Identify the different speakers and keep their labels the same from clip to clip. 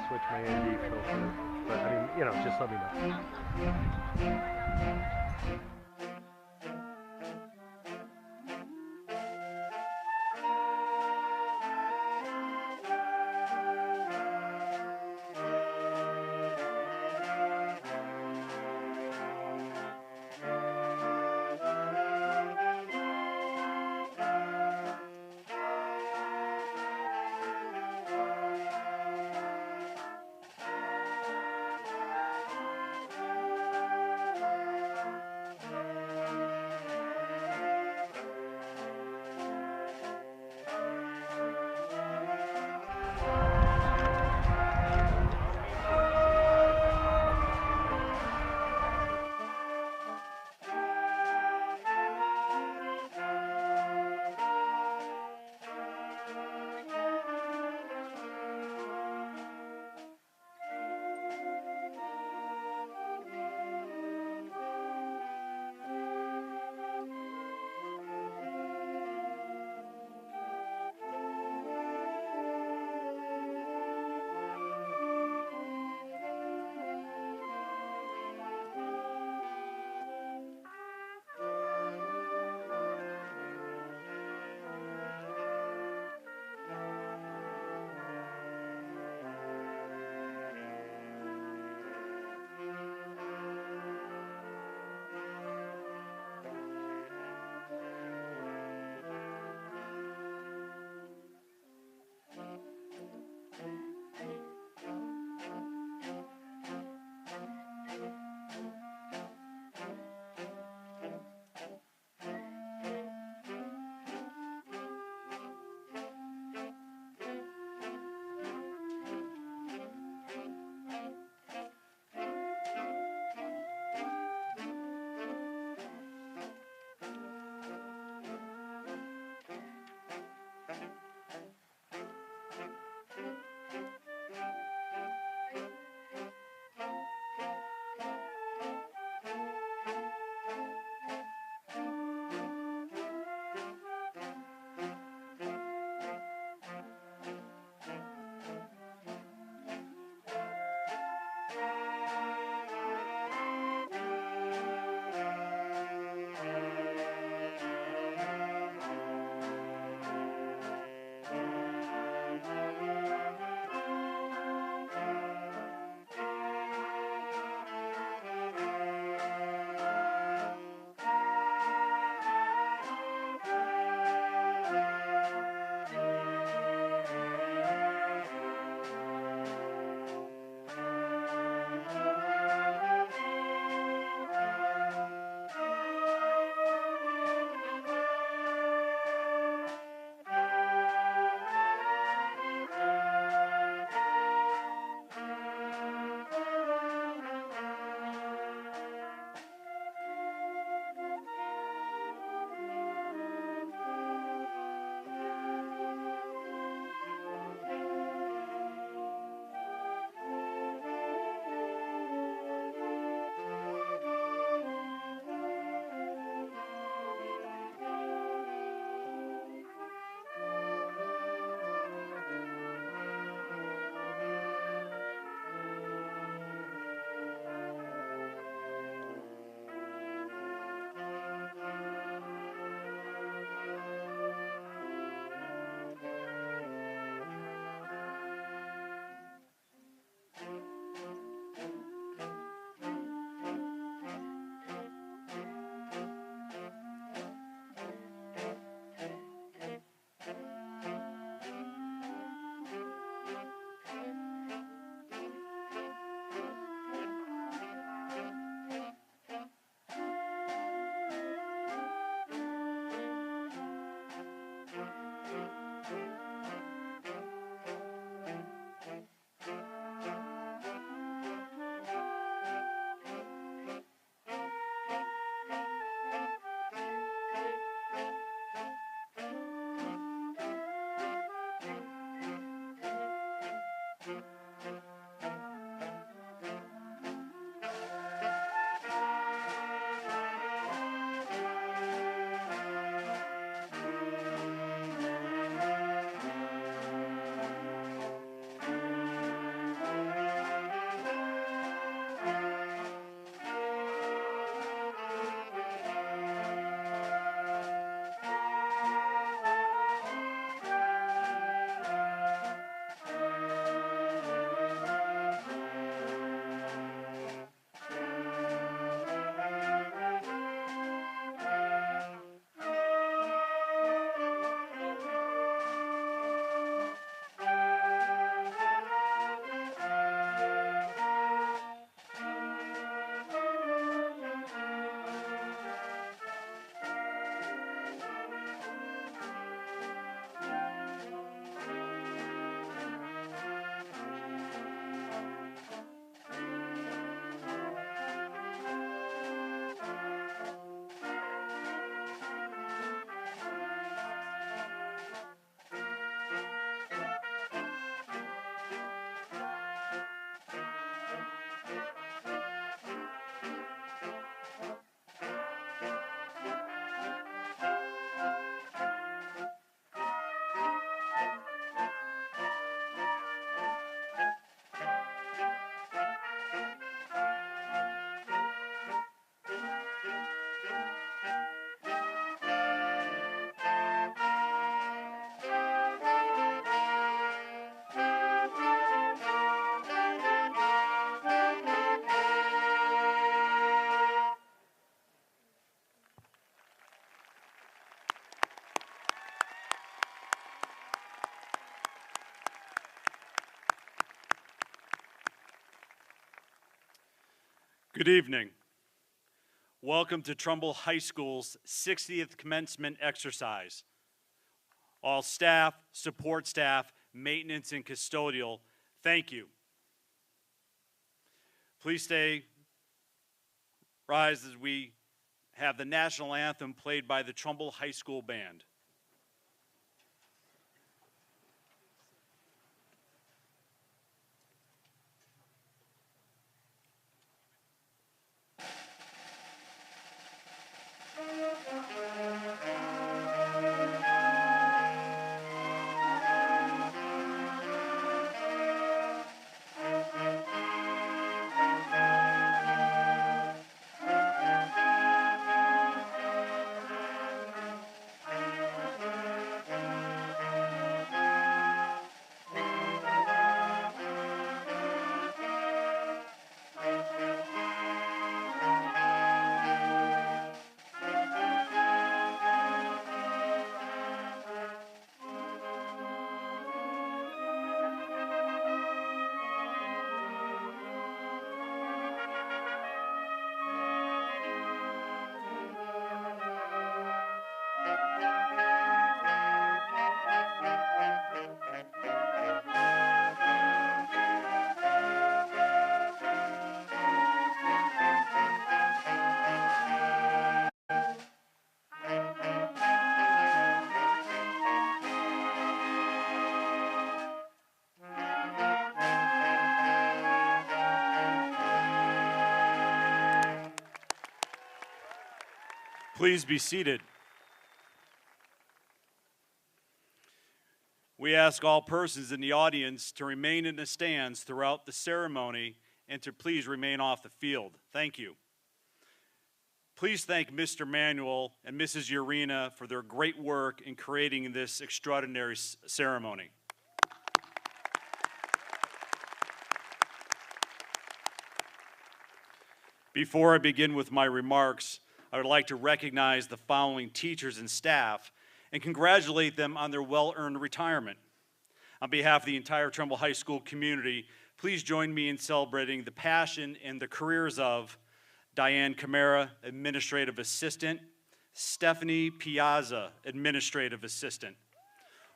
Speaker 1: Switch my ND filter, but I mean, you know, just let me know.
Speaker 2: Good evening. Welcome to Trumbull High School's 60th commencement exercise. All staff, support staff, maintenance, and custodial, thank you. Please rise as we have the national anthem played by the Trumbull High School Band. Please be seated. We ask all persons in the audience to remain in the stands throughout the ceremony and to please remain off the field. Thank you. Please thank Mr. Manuel and Mrs. Urena for their great work in creating this extraordinary ceremony. Before I begin with my remarks, I would like to recognize the following teachers and staff and congratulate them on their well-earned retirement. On behalf of the entire Trumbull High School community, please join me in celebrating the passion and the careers of Diane Camara, Administrative Assistant, Stephanie Piazza, Administrative Assistant,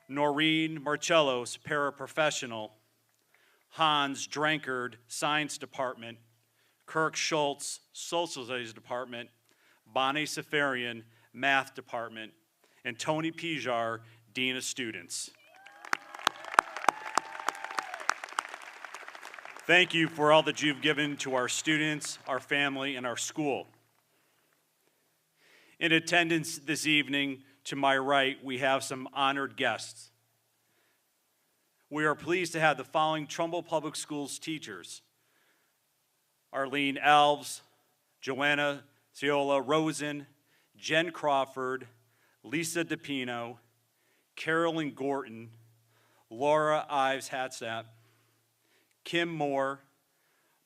Speaker 2: Noreen Marcellos, Paraprofessional, Hans Drankard, Science Department, Kirk Schultz, Social Studies Department, Bonnie Safarian, Math Department, and Tony Pijar, Dean of Students. Thank you for all that you've given to our students, our family, and our school. In attendance this evening, to my right, we have some honored guests. We are pleased to have the following Trumbull Public Schools teachers: Arlene Alves, Joanna Ciola Rosen, Jen Crawford, Lisa DePino, Carolyn Gorton, Laura Ives Hatsap, Kim Moore,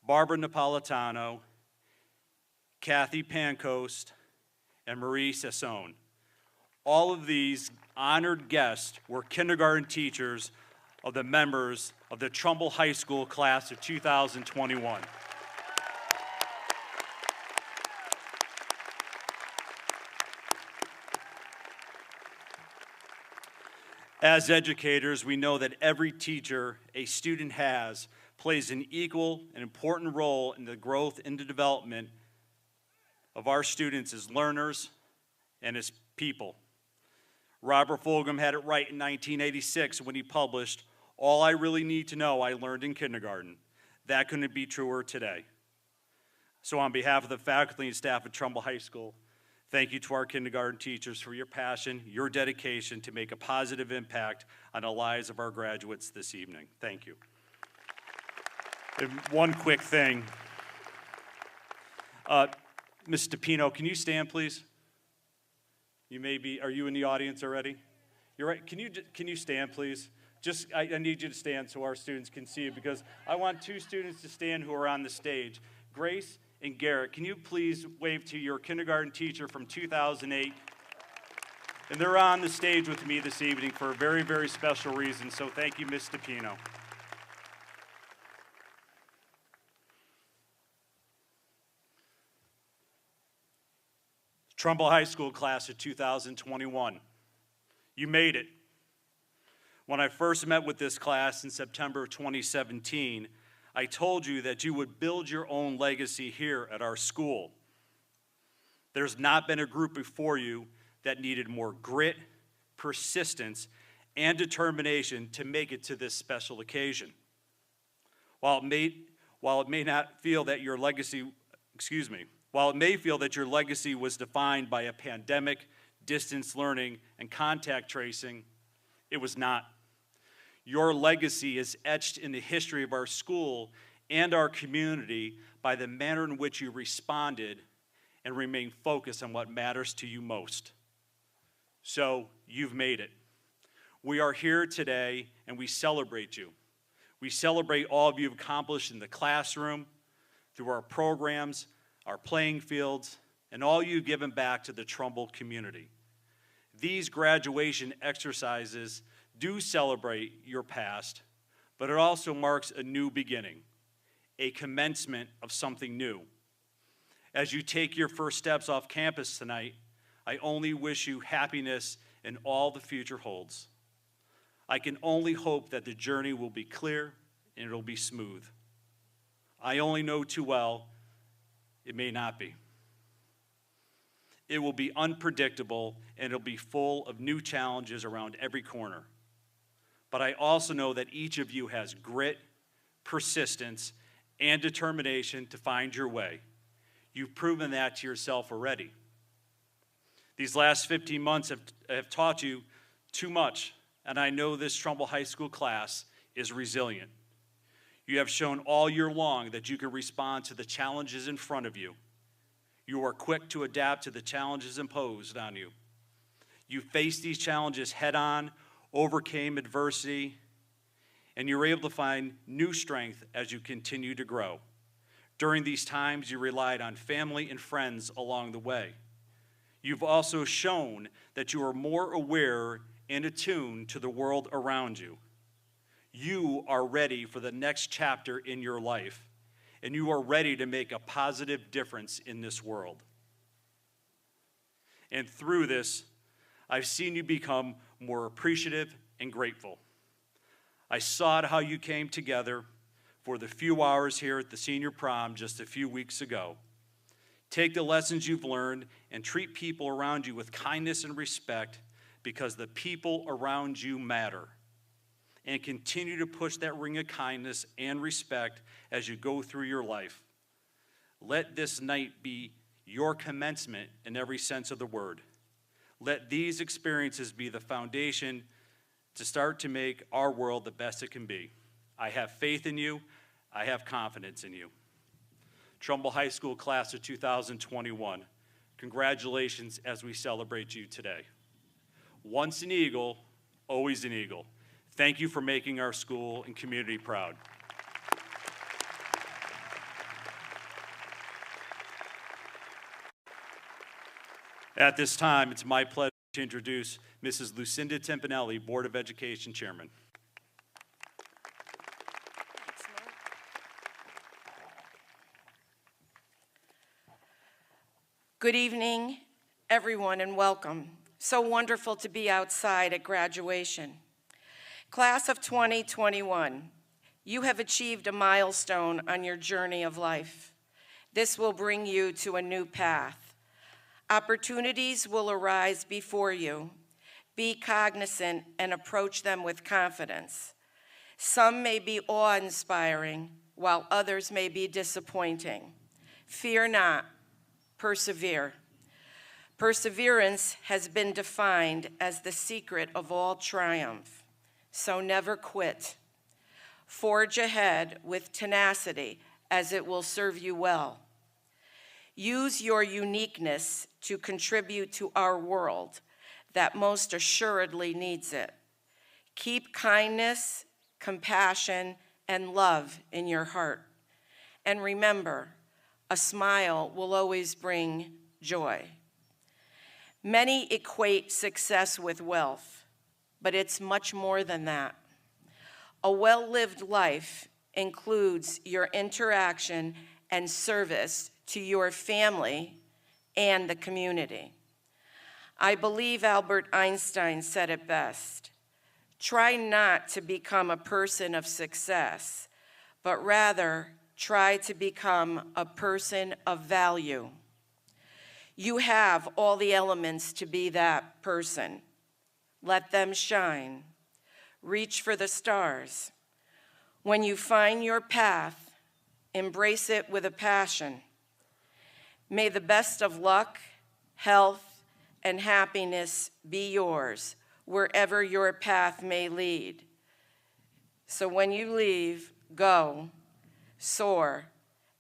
Speaker 2: Barbara Napolitano, Kathy Pancoast, and Marie Sassone. All of these honored guests were kindergarten teachers of the members of the Trumbull High School class of 2021. As educators, we know that every teacher a student has plays an equal and important role in the growth and the development of our students as learners and as people. Robert Fulgham had it right in 1986 when he published, "All I really need to know I learned in kindergarten." That couldn't be truer today. So on behalf of the faculty and staff at Trumbull High School, thank you to our kindergarten teachers for your passion, your dedication to make a positive impact on the lives of our graduates this evening. Thank you. And one quick thing. Ms. DePino, can you stand, please? You may be, are you in the audience already? You're right. Can you stand, please? I need you to stand so our students can see you, because I want two students to stand who are on the stage. Grace and Garrett, can you please wave to your kindergarten teacher from 2008? And they're on the stage with me this evening for a very, very special reason, so thank you, Ms. DePino. Trumbull High School class of 2021, you made it. When I first met with this class in September of 2017, I told you that you would build your own legacy here at our school. There's not been a group before you that needed more grit, persistence, and determination to make it to this special occasion. While it may feel that your legacy was defined by a pandemic, distance learning, and contact tracing, it was not. Your legacy is etched in the history of our school and our community by the manner in which you responded and remain focused on what matters to you most. So, you've made it. We are here today and we celebrate you. We celebrate all of you've accomplished in the classroom, through our programs, our playing fields, and all you've given back to the Trumbull community. These graduation exercises do celebrate your past, but it also marks a new beginning, a commencement of something new. As you take your first steps off campus tonight, I only wish you happiness in all the future holds. I can only hope that the journey will be clear and it'll be smooth. I only know too well it may not be. It will be unpredictable and it'll be full of new challenges around every corner. But I also know that each of you has grit, persistence, and determination to find your way. You've proven that to yourself already. These last 15 months have taught you too much, and I know this Trumbull High School class is resilient. You have shown all year long that you can respond to the challenges in front of you. You are quick to adapt to the challenges imposed on you. You faced these challenges head-on, overcame adversity, and you were able to find new strength as you continue to grow. During these times, you relied on family and friends along the way. You've also shown that you are more aware and attuned to the world around you. You are ready for the next chapter in your life, and you are ready to make a positive difference in this world. And through this, I've seen you become more appreciative and grateful. I saw it how you came together for the few hours here at the senior prom just a few weeks ago. Take the lessons you've learned and treat people around you with kindness and respect, because the people around you matter. And continue to push that ring of kindness and respect as you go through your life. Let this night be your commencement in every sense of the word. Let these experiences be the foundation to start to make our world the best it can be. I have faith in you. I have confidence in you. Trumbull High School class of 2021, congratulations as we celebrate you today. Once an Eagle, always an Eagle. Thank you for making our school and community proud. At this time, it's my pleasure to introduce Mrs. Lucinda Timpanelli, Board of Education Chairman.
Speaker 3: Good evening, everyone, and welcome. So wonderful to be outside at graduation. Class of 2021, you have achieved a milestone on your journey of life. This will bring you to a new path. Opportunities will arise before you. Be cognizant and approach them with confidence. Some may be awe-inspiring, while others may be disappointing. Fear not, persevere. Perseverance has been defined as the secret of all triumph. So never quit. Forge ahead with tenacity, as it will serve you well. Use your uniqueness to contribute to our world that most assuredly needs it. Keep kindness, compassion, and love in your heart. And remember, a smile will always bring joy. Many equate success with wealth, but it's much more than that. A well-lived life includes your interaction and service to your family and the community. I believe Albert Einstein said it best. Try not to become a person of success, but rather try to become a person of value. You have all the elements to be that person. Let them shine. Reach for the stars. When you find your path, embrace it with a passion. May the best of luck, health, and happiness be yours, wherever your path may lead. So when you leave, go, soar,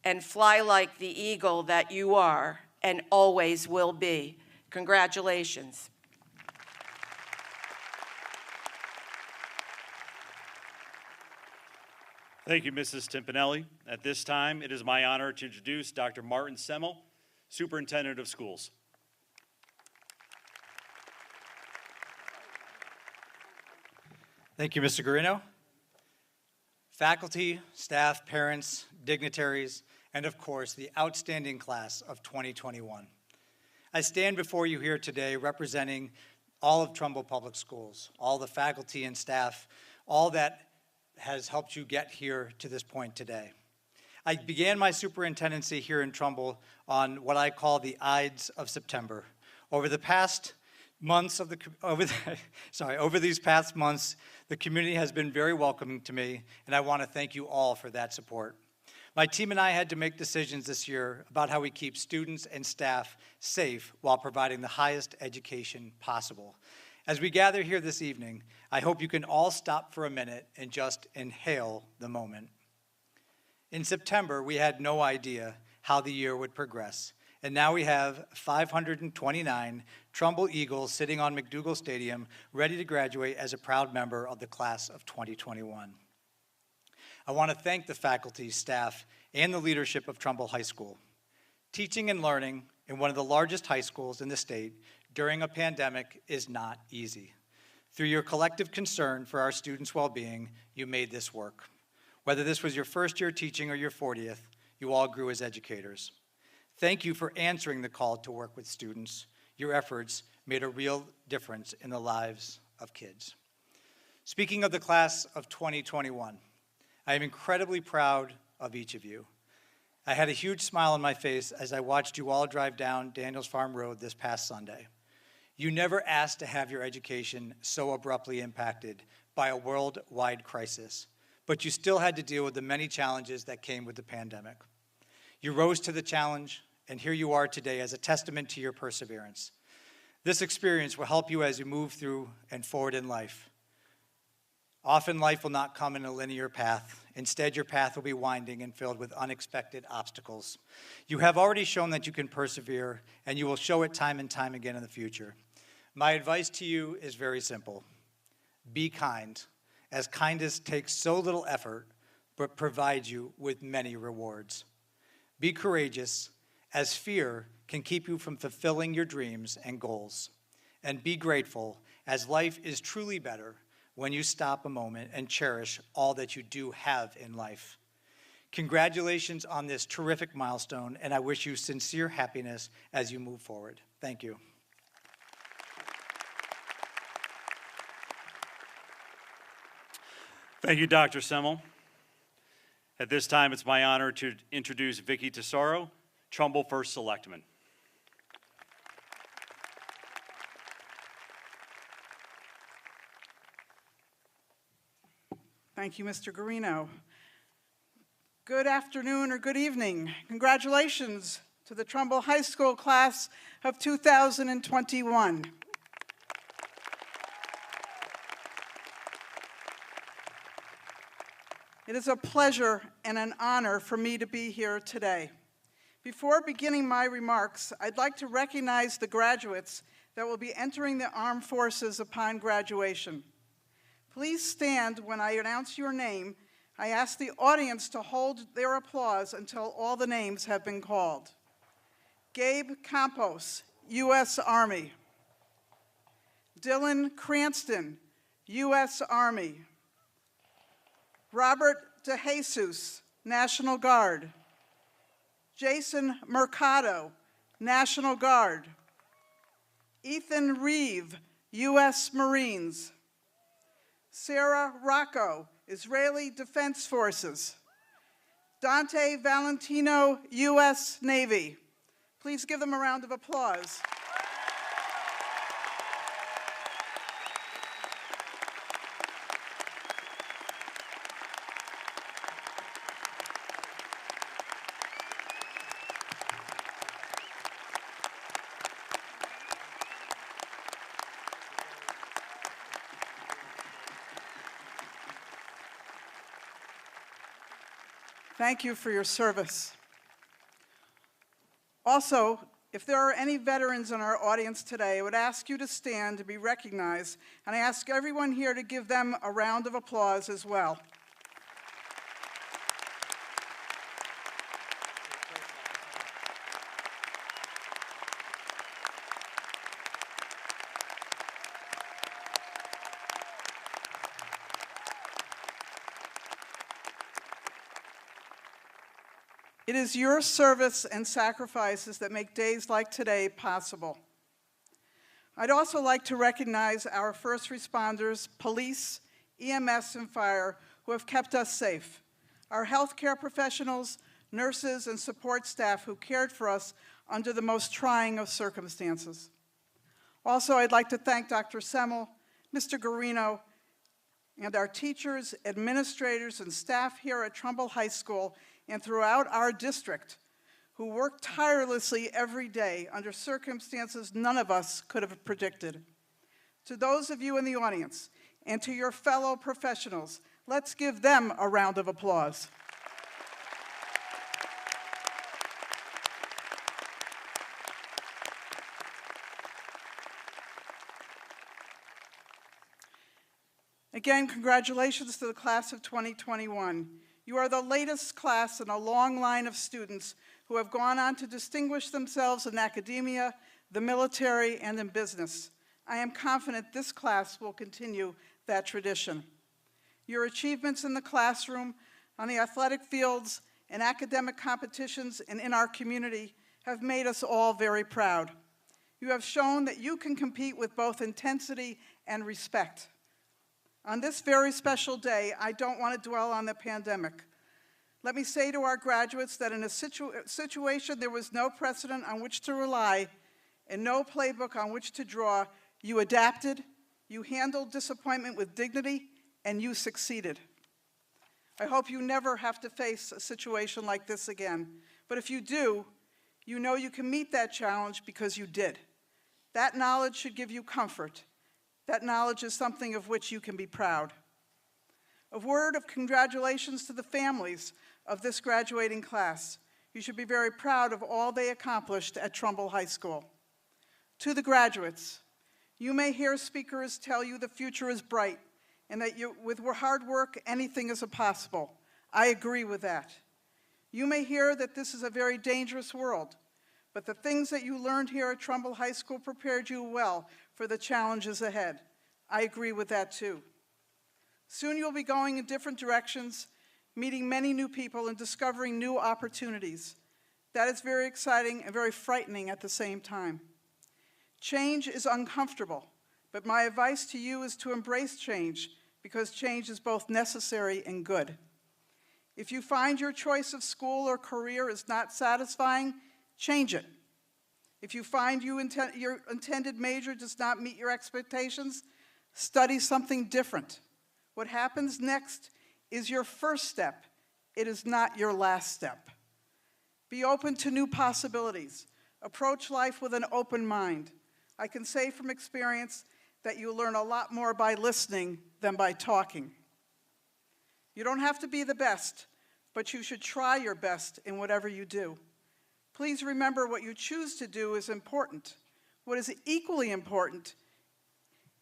Speaker 3: and fly like the eagle that you are and always will be. Congratulations.
Speaker 2: Thank you, Mrs. Timpanelli. At this time, it is my honor to introduce Dr. Martin Semmel, Superintendent of Schools.
Speaker 4: Thank you, Mr. Guarino. Faculty, staff, parents, dignitaries, and of course, the outstanding class of 2021. I stand before you here today representing all of Trumbull Public Schools, all the faculty and staff, all that has helped you get here to this point today. I began my superintendency here in Trumbull on what I call the Ides of September. Over these past months, the community has been very welcoming to me, and I want to thank you all for that support. My team and I had to make decisions this year about how we keep students and staff safe while providing the highest education possible. As we gather here this evening, I hope you can all stop for a minute and just inhale the moment. In September, we had no idea how the year would progress, and now we have 529 Trumbull Eagles sitting on McDougal Stadium, ready to graduate as a proud member of the class of 2021. I want to thank the faculty, staff, and the leadership of Trumbull High School. Teaching and learning in one of the largest high schools in the state during a pandemic is not easy. Through your collective concern for our students' well-being, you made this work. Whether this was your first year teaching or your 40th, you all grew as educators. Thank you for answering the call to work with students. Your efforts made a real difference in the lives of kids. Speaking of the class of 2021, I am incredibly proud of each of you. I had a huge smile on my face as I watched you all drive down Daniels Farm Road this past Sunday. You never asked to have your education so abruptly impacted by a worldwide crisis, but you still had to deal with the many challenges that came with the pandemic. You rose to the challenge, and here you are today as a testament to your perseverance. This experience will help you as you move through and forward in life. Often life will not come in a linear path. Instead, your path will be winding and filled with unexpected obstacles. You have already shown that you can persevere, and you will show it time and time again in the future. My advice to you is very simple. Be kind, as kindness takes so little effort, but provides you with many rewards. Be courageous, as fear can keep you from fulfilling your dreams and goals. And be grateful, as life is truly better when you stop a moment and cherish all that you do have in life. Congratulations on this terrific milestone, and I wish you sincere happiness as you move forward. Thank you.
Speaker 2: Thank you, Dr. Semmel. At this time, it's my honor to introduce Vicki Tesoro, Trumbull First Selectman.
Speaker 5: Thank you, Mr. Guarino. Good afternoon or good evening. Congratulations to the Trumbull High School class of 2021. It is a pleasure and an honor for me to be here today. Before beginning my remarks, I'd like to recognize the graduates that will be entering the armed forces upon graduation. Please stand when I announce your name. I ask the audience to hold their applause until all the names have been called. Gabe Campos, U.S. Army. Dylan Cranston, U.S. Army. Robert DeJesus, National Guard. Jason Mercado, National Guard. Ethan Reeve, U.S. Marines. Sarah Rocco, Israeli Defense Forces. Dante Valentino, U.S. Navy. Please give them a round of applause. Thank you for your service. Also, if there are any veterans in our audience today, I would ask you to stand to be recognized, and I ask everyone here to give them a round of applause as well. It is your service and sacrifices that make days like today possible. I'd also like to recognize our first responders, police, EMS, and fire who have kept us safe, our healthcare professionals, nurses, and support staff who cared for us under the most trying of circumstances. Also, I'd like to thank Dr. Semmel, Mr. Garino, and our teachers, administrators, and staff here at Trumbull High School and throughout our district who work tirelessly every day under circumstances none of us could have predicted. To those of you in the audience and to your fellow professionals, let's give them a round of applause. Again, congratulations to the class of 2021. You are the latest class in a long line of students who have gone on to distinguish themselves in academia, the military, and in business. I am confident this class will continue that tradition. Your achievements in the classroom, on the athletic fields, in academic competitions, and in our community have made us all very proud. You have shown that you can compete with both intensity and respect. On this very special day, I don't want to dwell on the pandemic. Let me say to our graduates that in a situation there was no precedent on which to rely and no playbook on which to draw, you adapted, you handled disappointment with dignity, and you succeeded. I hope you never have to face a situation like this again, but if you do, you know you can meet that challenge because you did. That knowledge should give you comfort. That knowledge is something of which you can be proud. A word of congratulations to the families of this graduating class. You should be very proud of all they accomplished at Trumbull High School. To the graduates, you may hear speakers tell you the future is bright and that with hard work, anything is possible. I agree with that. You may hear that this is a very dangerous world, but the things that you learned here at Trumbull High School prepared you well for the challenges ahead. I agree with that too. Soon you'll be going in different directions, meeting many new people and discovering new opportunities. That is very exciting and very frightening at the same time. Change is uncomfortable, but my advice to you is to embrace change because change is both necessary and good. If you find your choice of school or career is not satisfying, change it. If you find your intended major does not meet your expectations, study something different. What happens next is your first step. It is not your last step. Be open to new possibilities. Approach life with an open mind. I can say from experience that you learn a lot more by listening than by talking. You don't have to be the best, but you should try your best in whatever you do. Please remember what you choose to do is important. What is equally important,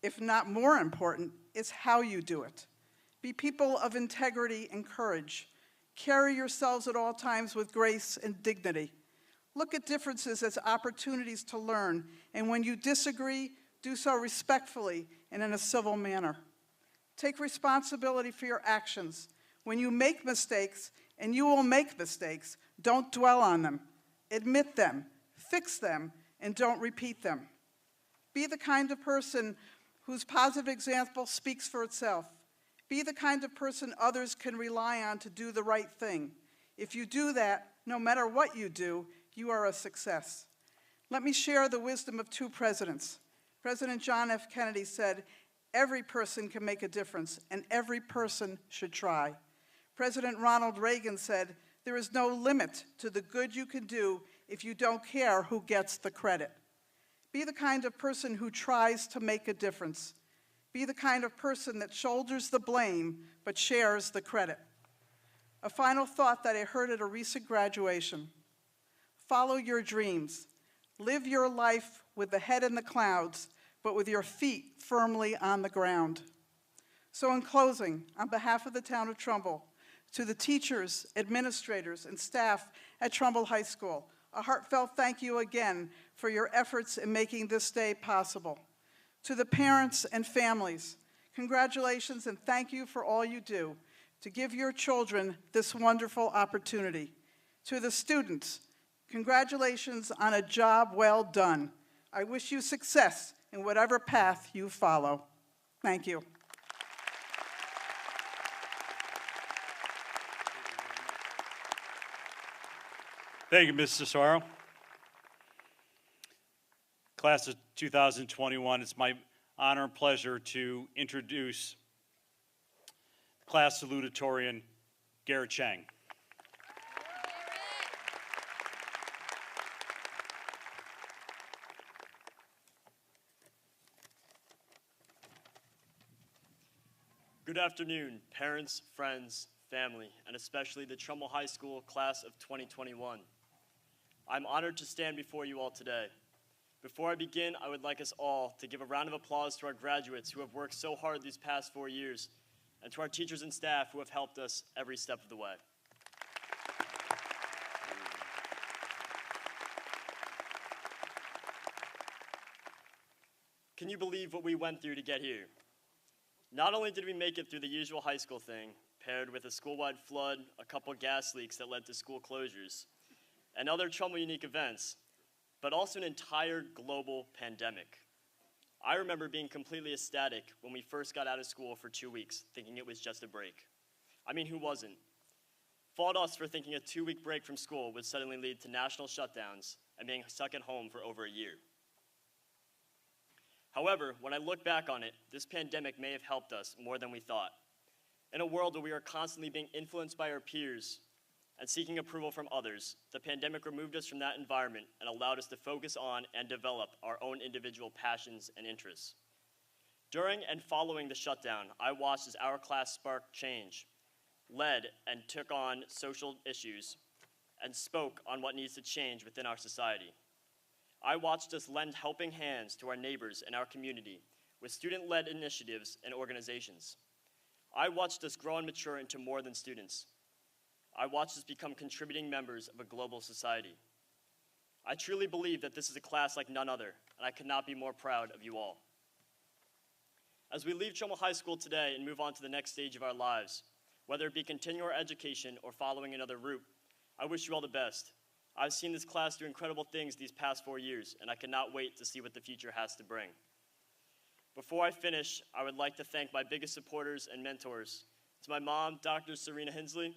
Speaker 5: if not more important, is how you do it. Be people of integrity and courage. Carry yourselves at all times with grace and dignity. Look at differences as opportunities to learn, and when you disagree, do so respectfully and in a civil manner. Take responsibility for your actions. When you make mistakes, and you will make mistakes, don't dwell on them. Admit them, fix them, and don't repeat them. Be the kind of person whose positive example speaks for itself. Be the kind of person others can rely on to do the right thing. If you do that, no matter what you do, you are a success. Let me share the wisdom of two presidents. President John F. Kennedy said, "Every person can make a difference, and every person should try." President Ronald Reagan said, "There is no limit to the good you can do if you don't care who gets the credit." Be the kind of person who tries to make a difference. Be the kind of person that shoulders the blame but shares the credit. A final thought that I heard at a recent graduation: follow your dreams. Live your life with the head in the clouds, but with your feet firmly on the ground. So in closing, on behalf of the town of Trumbull, to the teachers, administrators, and staff at Trumbull High School, a heartfelt thank you again for your efforts in making this day possible. To the parents and families, congratulations and thank you for all you do to give your children this wonderful opportunity. To the students, congratulations on a job well done. I wish you success in whatever path you follow. Thank you.
Speaker 2: Thank you, Ms. Cesaro. Class of 2021, it's my honor and pleasure to introduce Class Salutatorian Garrett Chang.
Speaker 6: Good afternoon, parents, friends, family, and especially the Trumbull High School Class of 2021. I'm honored to stand before you all today. Before I begin, I would like us all to give a round of applause to our graduates who have worked so hard these past 4 years, and to our teachers and staff who have helped us every step of the way. Can you believe what we went through to get here? Not only did we make it through the usual high school thing, paired with a school-wide flood, a couple gas leaks that led to school closures, and other Trumbull unique events, but also an entire global pandemic. I remember being completely ecstatic when we first got out of school for 2 weeks, thinking it was just a break. I mean, who wasn't? Fault us for thinking a 2-week break from school would suddenly lead to national shutdowns and being stuck at home for over a year. However, when I look back on it, this pandemic may have helped us more than we thought. In a world where we are constantly being influenced by our peers and seeking approval from others, the pandemic removed us from that environment and allowed us to focus on and develop our own individual passions and interests. During and following the shutdown, I watched as our class sparked change, led and took on social issues, and spoke on what needs to change within our society. I watched us lend helping hands to our neighbors and our community with student-led initiatives and organizations. I watched us grow and mature into more than students. I watched us become contributing members of a global society. I truly believe that this is a class like none other, and I could not be more proud of you all. As we leave Trumbull High School today and move on to the next stage of our lives, whether it be continuing our education or following another route, I wish you all the best. I've seen this class do incredible things these past 4 years, and I cannot wait to see what the future has to bring. Before I finish, I would like to thank my biggest supporters and mentors. To my mom, Dr. Serena Hensley,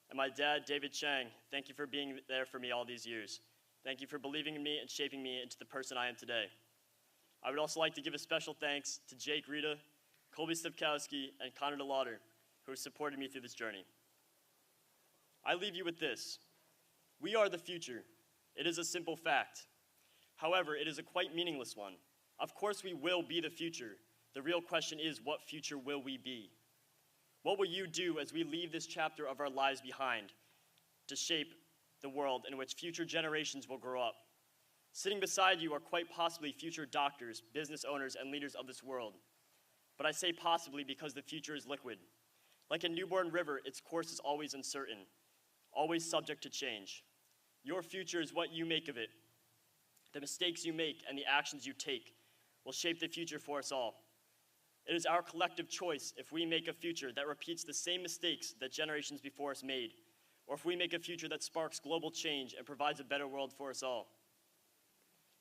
Speaker 6: and my dad, David Chang, thank you for being there for me all these years. Thank you for believing in me and shaping me into the person I am today. I would also like to give a special thanks to Jake Rita, Colby Stepkowski, and Connor DeLauder, who have supported me through this journey. I leave you with this. We are the future. It is a simple fact. However, it is a quite meaningless one. Of course we will be the future. The real question is, what future will we be? What will you do as we leave this chapter of our lives behind to shape the world in which future generations will grow up? Sitting beside you are quite possibly future doctors, business owners, and leaders of this world. But I say possibly because the future is liquid. Like a newborn river, its course is always uncertain, always subject to change. Your future is what you make of it. The mistakes you make and the actions you take will shape the future for us all. It is our collective choice if we make a future that repeats the same mistakes that generations before us made, or if we make a future that sparks global change and provides a better world for us all.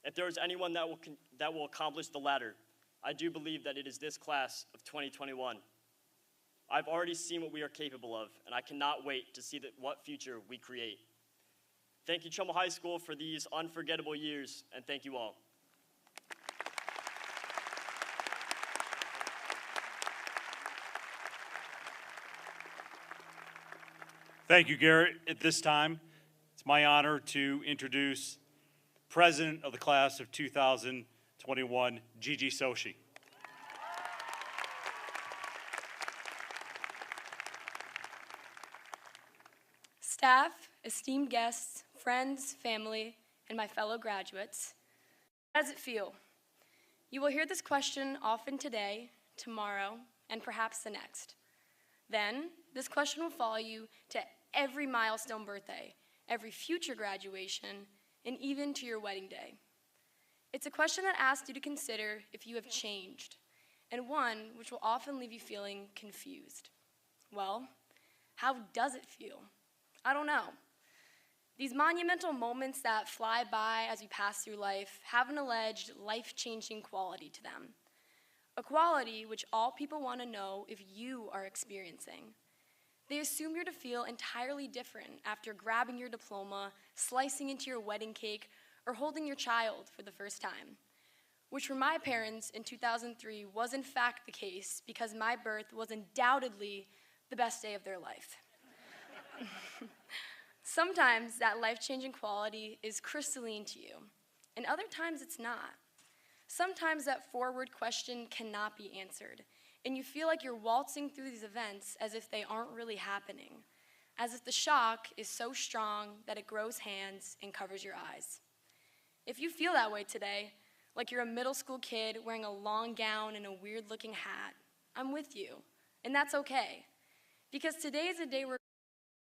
Speaker 6: If there is anyone that will accomplish the latter, I do believe that it is this class of 2021. I've already seen what we are capable of, and I cannot wait to see what future we create. Thank you, Trumbull High School, for these unforgettable years, and thank you all.
Speaker 2: Thank you, Garrett. At this time, it's my honor to introduce President of the Class of 2021, Gigi Soshi.
Speaker 7: Staff, esteemed guests, friends, family, and my fellow graduates, how does it feel? You will hear this question often today, tomorrow, and perhaps the next. Then, this question will follow you to every milestone birthday, every future graduation, and even to your wedding day. It's a question that asks you to consider if you have changed, and one which will often leave you feeling confused. Well, how does it feel? I don't know. These monumental moments that fly by as we pass through life have an alleged life-changing quality to them. A quality which all people want to know if you are experiencing. They assume you're to feel entirely different after grabbing your diploma, slicing into your wedding cake, or holding your child for the first time. Which for my parents in 2003 was in fact the case because my birth was undoubtedly the best day of their life. Sometimes that life-changing quality is crystalline to you, and other times it's not. Sometimes that forward question cannot be answered, and you feel like you're waltzing through these events as if they aren't really happening, as if the shock is so strong that it grows hands and covers your eyes. If you feel that way today, like you're a middle school kid wearing a long gown and a weird-looking hat, I'm with you, and that's okay, because today is a day where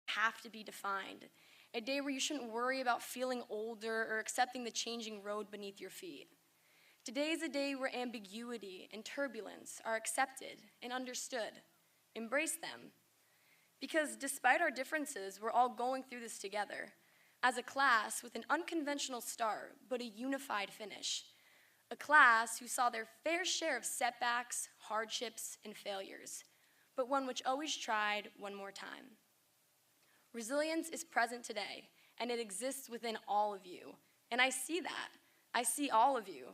Speaker 7: have to be defined, a day where you shouldn't worry about feeling older or accepting the changing road beneath your feet. Today is a day where ambiguity and turbulence are accepted and understood. Embrace them. Because despite our differences, we're all going through this together, as a class with an unconventional start, but a unified finish. A class who saw their fair share of setbacks, hardships, and failures, but one which always tried one more time. Resilience is present today, and it exists within all of you. And I see that. I see all of you.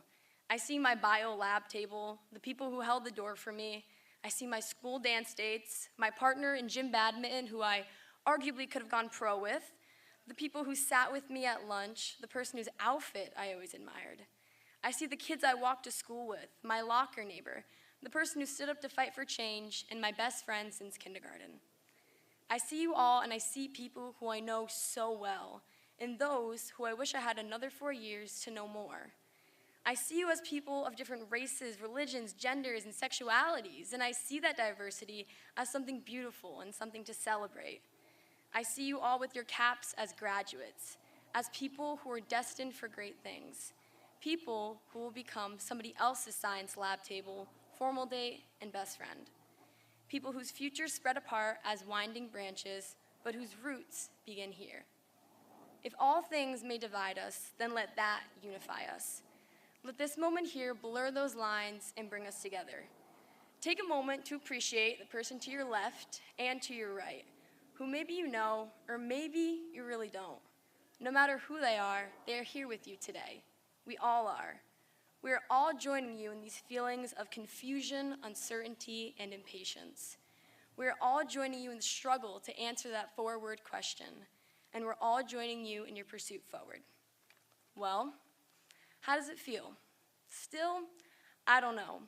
Speaker 7: I see my bio lab table, the people who held the door for me. I see my school dance dates, my partner in gym badminton who I arguably could have gone pro with, the people who sat with me at lunch, the person whose outfit I always admired. I see the kids I walked to school with, my locker neighbor, the person who stood up to fight for change, and my best friend since kindergarten. I see you all, and I see people who I know so well, and those who I wish I had another 4 years to know more. I see you as people of different races, religions, genders, and sexualities, and I see that diversity as something beautiful and something to celebrate. I see you all with your caps as graduates, as people who are destined for great things, people who will become somebody else's science lab table, formal date, and best friend. People whose futures spread apart as winding branches, but whose roots begin here. If all things may divide us, then let that unify us. Let this moment here blur those lines and bring us together. Take a moment to appreciate the person to your left and to your right, who maybe you know, or maybe you really don't. No matter who they are here with you today. We all are. We are all joining you in these feelings of confusion, uncertainty, and impatience. We are all joining you in the struggle to answer that four-word question, and we're all joining you in your pursuit forward. Well, how does it feel? Still, I don't know.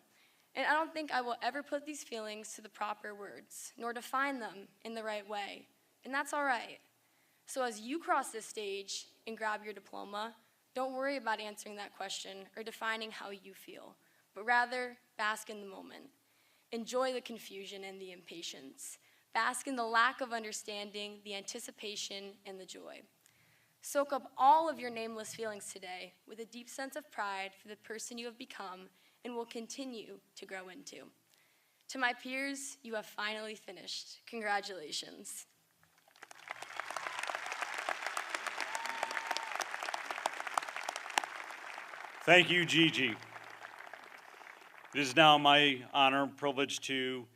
Speaker 7: And I don't think I will ever put these feelings to the proper words, nor define them in the right way. And that's all right. So as you cross this stage and grab your diploma, don't worry about answering that question or defining how you feel, but rather bask in the moment. Enjoy the confusion and the impatience. Bask in the lack of understanding, the anticipation, and the joy. Soak up all of your nameless feelings today with a deep sense of pride for the person you have become and will continue to grow into. To my peers, you have finally finished. Congratulations.
Speaker 2: Thank you, Gigi. It is now my honor and privilege to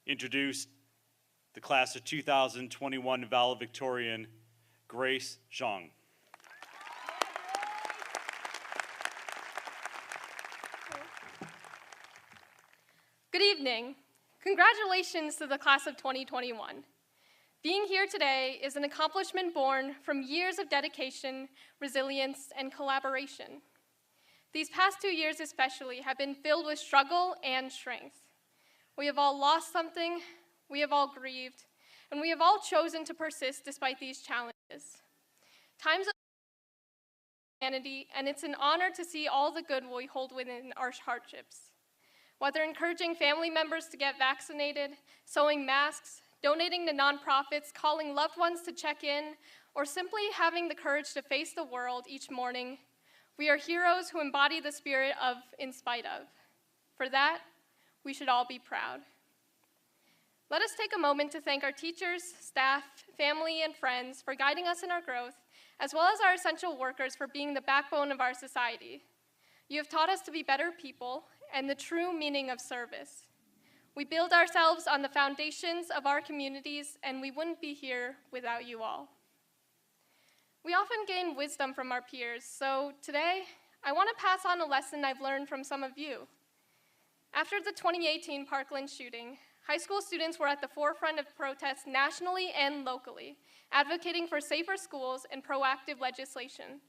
Speaker 2: introduce the class of 2021 valedictorian, Grace Zhang.
Speaker 8: Good evening. Congratulations to the class of 2021. Being here today is an accomplishment born from years of dedication, resilience, and collaboration. These past 2 years especially have been filled with struggle and strength. We have all lost something, we have all grieved, and we have all chosen to persist despite these challenges. Times of humanity, and it's an honor to see all the good we hold within our hardships. Whether encouraging family members to get vaccinated, sewing masks, donating to nonprofits, calling loved ones to check in, or simply having the courage to face the world each morning, we are heroes who embody the spirit of in spite of. For that, we should all be proud. Let us take a moment to thank our teachers, staff, family, and friends for guiding us in our growth, as well as our essential workers for being the backbone of our society. You have taught us to be better people and the true meaning of service. We build ourselves on the foundations of our communities, and we wouldn't be here without you all. We often gain wisdom from our peers, so today, I want to pass on a lesson I've learned from some of you. After the 2018 Parkland shooting, high school students were at the forefront of protests nationally and locally, advocating for safer schools and proactive legislation.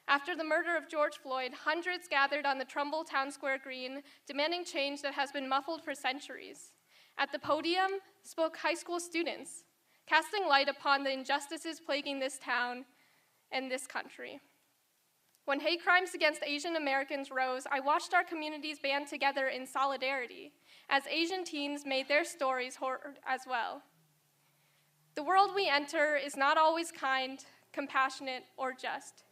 Speaker 8: After the murder of George Floyd, hundreds gathered on the Trumbull Town Square Green, demanding change that has been muffled for centuries. At the podium spoke high school students, casting light upon the injustices plaguing this town and this country. When hate crimes against Asian Americans rose, I watched our communities band together in solidarity as Asian teens made their stories heard as well. The world we enter is not always kind, compassionate, or just.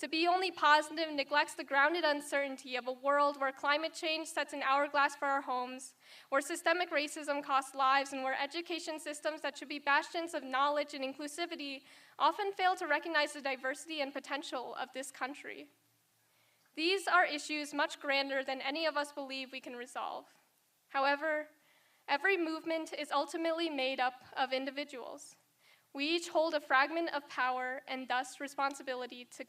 Speaker 8: To be only positive neglects the grounded uncertainty of a world where climate change sets an hourglass for our homes, where systemic racism costs lives, and where education systems that should be bastions of knowledge and inclusivity often fail to recognize the diversity and potential of this country. These are issues much grander than any of us believe we can resolve. However, every movement is ultimately made up of individuals. We each hold a fragment of power and thus responsibility to.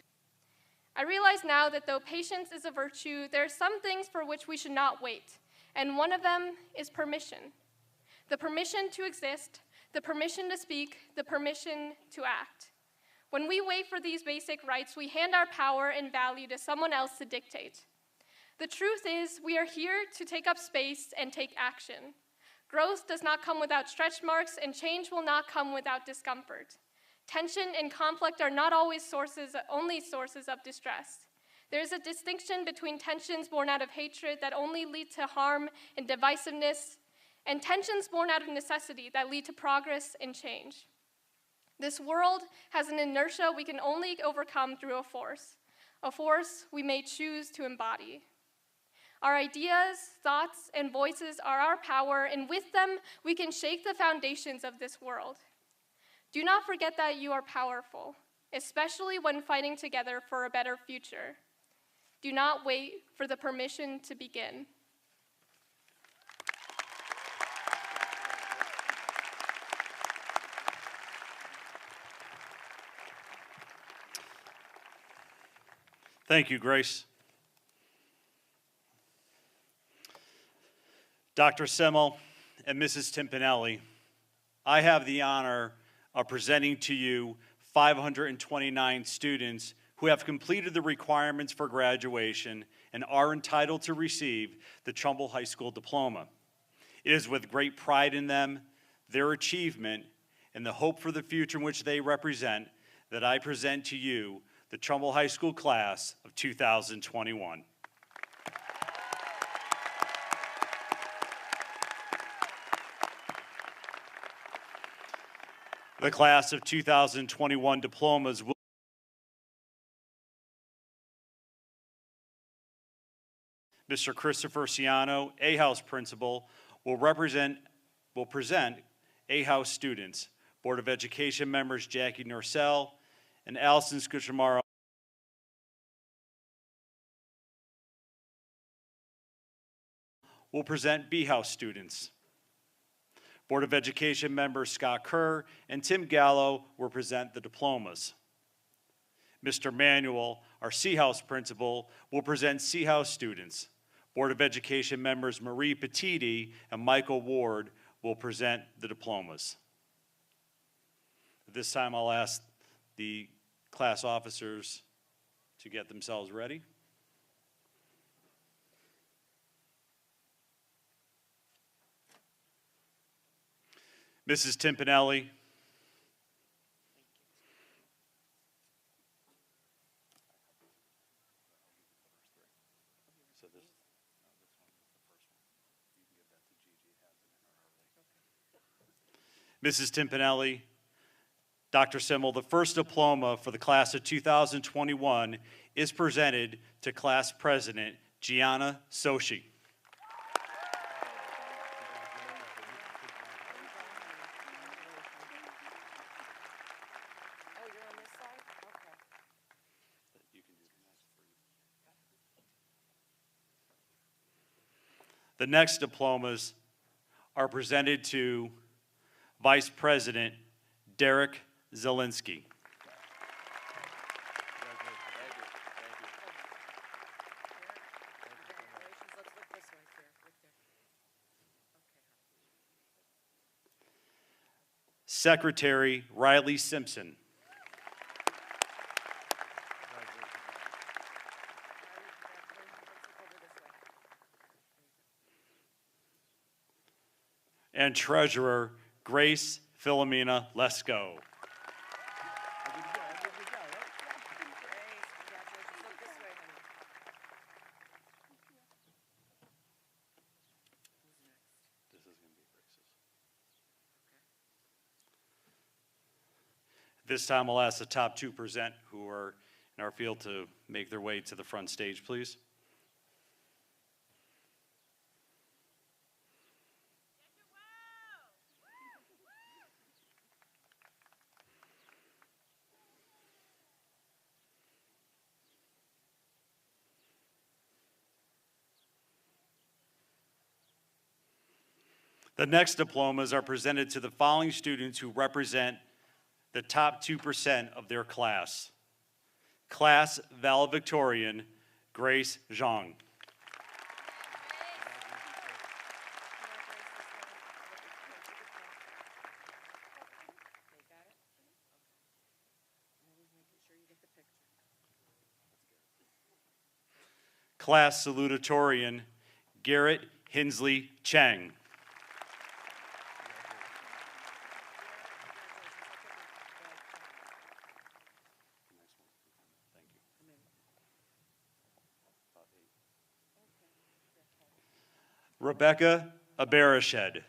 Speaker 8: I realize now that though patience is a virtue, there are some things for which we should not wait, and one of them is permission. The permission to exist, the permission to speak, the permission to act. When we wait for these basic rights, we hand our power and value to someone else to dictate. The truth is, we are here to take up space and take action. Growth does not come without stretch marks, and change will not come without discomfort. Tension and conflict are not always only sources of distress. There is a distinction between tensions born out of hatred that only lead to harm and divisiveness, and tensions born out of necessity that lead to progress and change. This world has an inertia we can only overcome through a force we may choose to embody. Our ideas, thoughts, and voices are our power, and with them, we can shake the foundations of this world. Do not forget that you are powerful, especially when fighting together for a better future. Do not wait for the permission to begin.
Speaker 2: Thank you, Grace. Dr. Semmel and Mrs. Timpanelli, I have the honor of presenting to you 529 students who have completed the requirements for graduation and are entitled to receive the Trumbull High School diploma. It is with great pride in them, their achievement, and the hope for the future in which they represent that I present to you the Trumbull High School class of 2021. The class of 2021 diplomas will Mr. Christopher Ciano, A House Principal, will present A House students. Board of Education members Jackie Norcell and Allison Scuchamaro will present B House students. Board of Education members Scott Kerr and Tim Gallo will present the diplomas. Mr. Manuel, our C House principal, will present C House students. Board of Education members Marie Petiti and Michael Ward will present the diplomas. At this time, I'll ask the class officers to get themselves ready. Mrs. Timpanelli. Mrs. Timpanelli, Dr. Simmel, the first diploma for the class of 2021 is presented to class president Gianna Soshi. The next diplomas are presented to Vice President Derek Zielinski. Secretary Riley Simpson. And Treasurer Grace Philomena Lesko. This time I'll ask the top two present who are in our field to make their way to the front stage, please. The next diplomas are presented to the following students who represent the top 2% of their class. Class Valedictorian, Grace Zhang. Class Salutatorian, Garrett Hinsley Chang. Rebecca Aberished.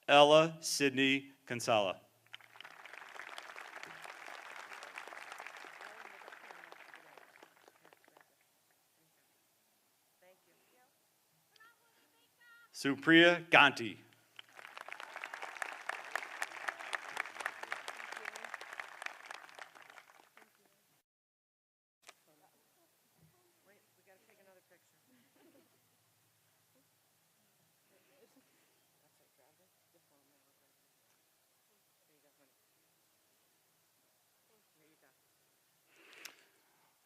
Speaker 2: Ella Sidney Kinsella. Supriya Ganti.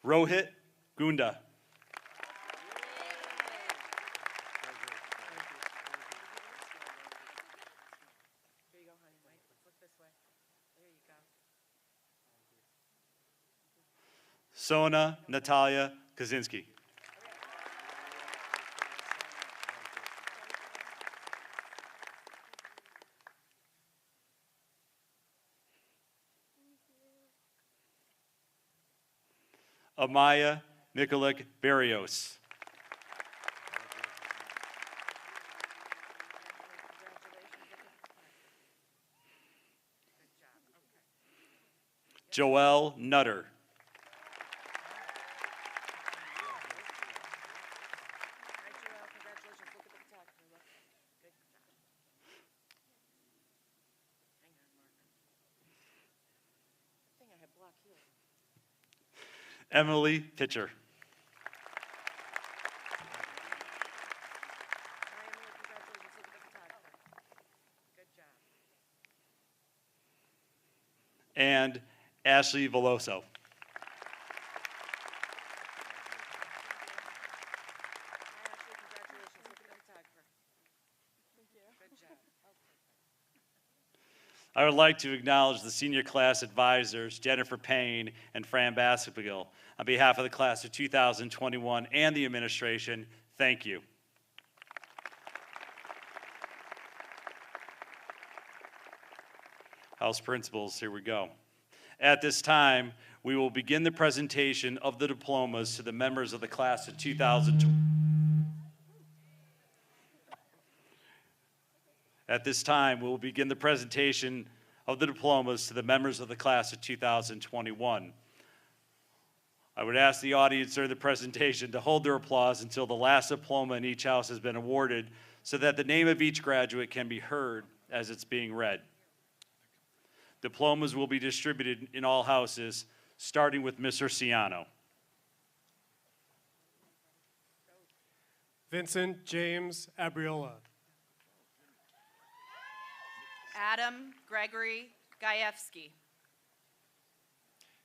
Speaker 2: Rohit Gunda. Sona Natalia Kaczynski. Amaya Mikulik Barrios. Joelle Nutter. Emily Pitcher. And Ashley Veloso. I would like to acknowledge the senior class advisors, Jennifer Payne and Fran Baskerville. On behalf of the class of 2021 and the administration, thank you. House principals, here we go. At this time, we will begin the presentation of the diplomas to the members of the class of 2020. At this time, we will begin the presentation of the diplomas to the members of the class of 2021. I would ask the audience during the presentation to hold their applause until the last diploma in each house has been awarded so that the name of each graduate can be heard as it's being read. Diplomas will be distributed in all houses, starting with Mr. Ciano.
Speaker 9: Vincent James Abriola.
Speaker 10: Adam Gregory Gajewski.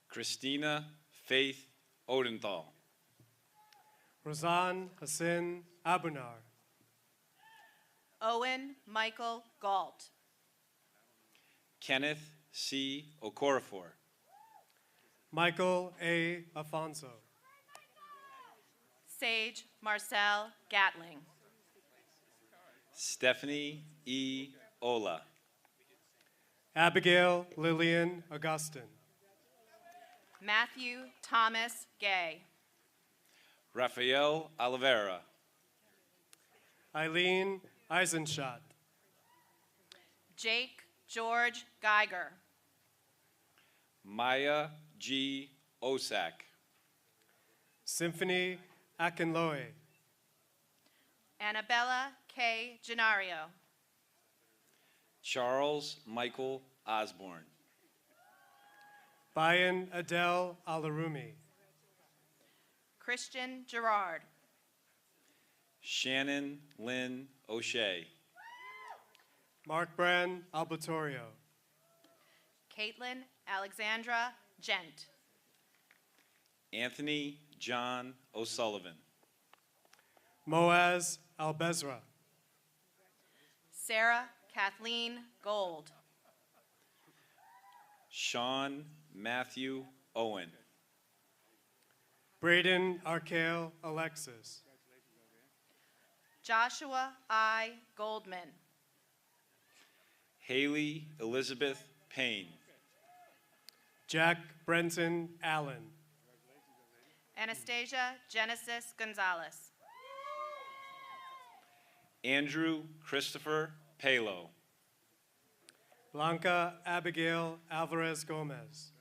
Speaker 11: Christina Faith Odenthal.
Speaker 9: Razan Hassan Abunar.
Speaker 10: Owen Michael Galt.
Speaker 11: Kenneth C. Okorafor.
Speaker 9: Michael A. Afonso.
Speaker 10: Sage Marcel Gatling.
Speaker 11: Stephanie E. Ola.
Speaker 9: Abigail Lillian Augustin.
Speaker 10: Matthew Thomas Gay.
Speaker 11: Rafael Oliveira.
Speaker 9: Eileen Eisenschott.
Speaker 10: Jake George Geiger.
Speaker 11: Maya G. Osak.
Speaker 9: Symphony Akinloe.
Speaker 10: Annabella K. Genario.
Speaker 11: Charles Michael Osborne.
Speaker 9: Bayan Adele Alarumi.
Speaker 10: Christian Gerard.
Speaker 11: Shannon Lynn O'Shea.
Speaker 9: Mark Brand Albatorio.
Speaker 10: Caitlin Alexandra Gent.
Speaker 11: Anthony John O'Sullivan.
Speaker 9: Moaz Albezra.
Speaker 10: Sarah Kathleen Gold.
Speaker 11: Sean Matthew Owen.
Speaker 9: Braden Arkale Alexis.
Speaker 10: Joshua I. Goldman.
Speaker 11: Haley Elizabeth Payne.
Speaker 9: Jack Brenton Allen.
Speaker 10: Anastasia Genesis Gonzalez.
Speaker 11: Andrew Christopher Palo.
Speaker 9: Blanca Abigail Alvarez Gomez.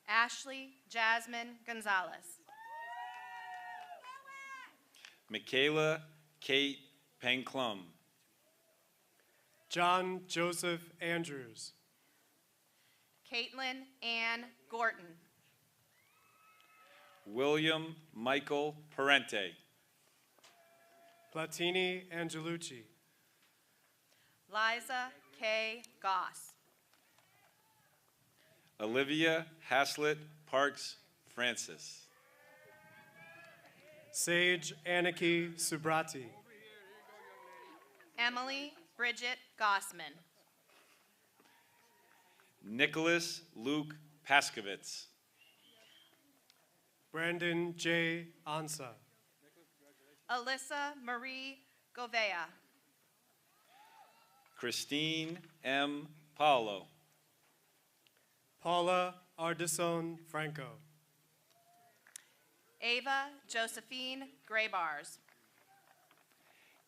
Speaker 10: Ashley Jasmine Gonzalez.
Speaker 11: Michaela Kate Penclum.
Speaker 9: John Joseph Andrews.
Speaker 10: Caitlin Ann Gorton.
Speaker 11: William Michael Parente.
Speaker 9: Platini Angelucci.
Speaker 10: Liza K. Goss.
Speaker 11: Olivia Haslett Parks Francis.
Speaker 9: Sage Aniki Subrati.
Speaker 10: Emily Bridget Gossman.
Speaker 11: Nicholas Luke Paskovitz.
Speaker 9: Brandon J. Ansa.
Speaker 10: Alyssa Marie Govea.
Speaker 11: Christine M. Paulo.
Speaker 9: Paula Ardison Franco.
Speaker 10: Ava Josephine Graybars.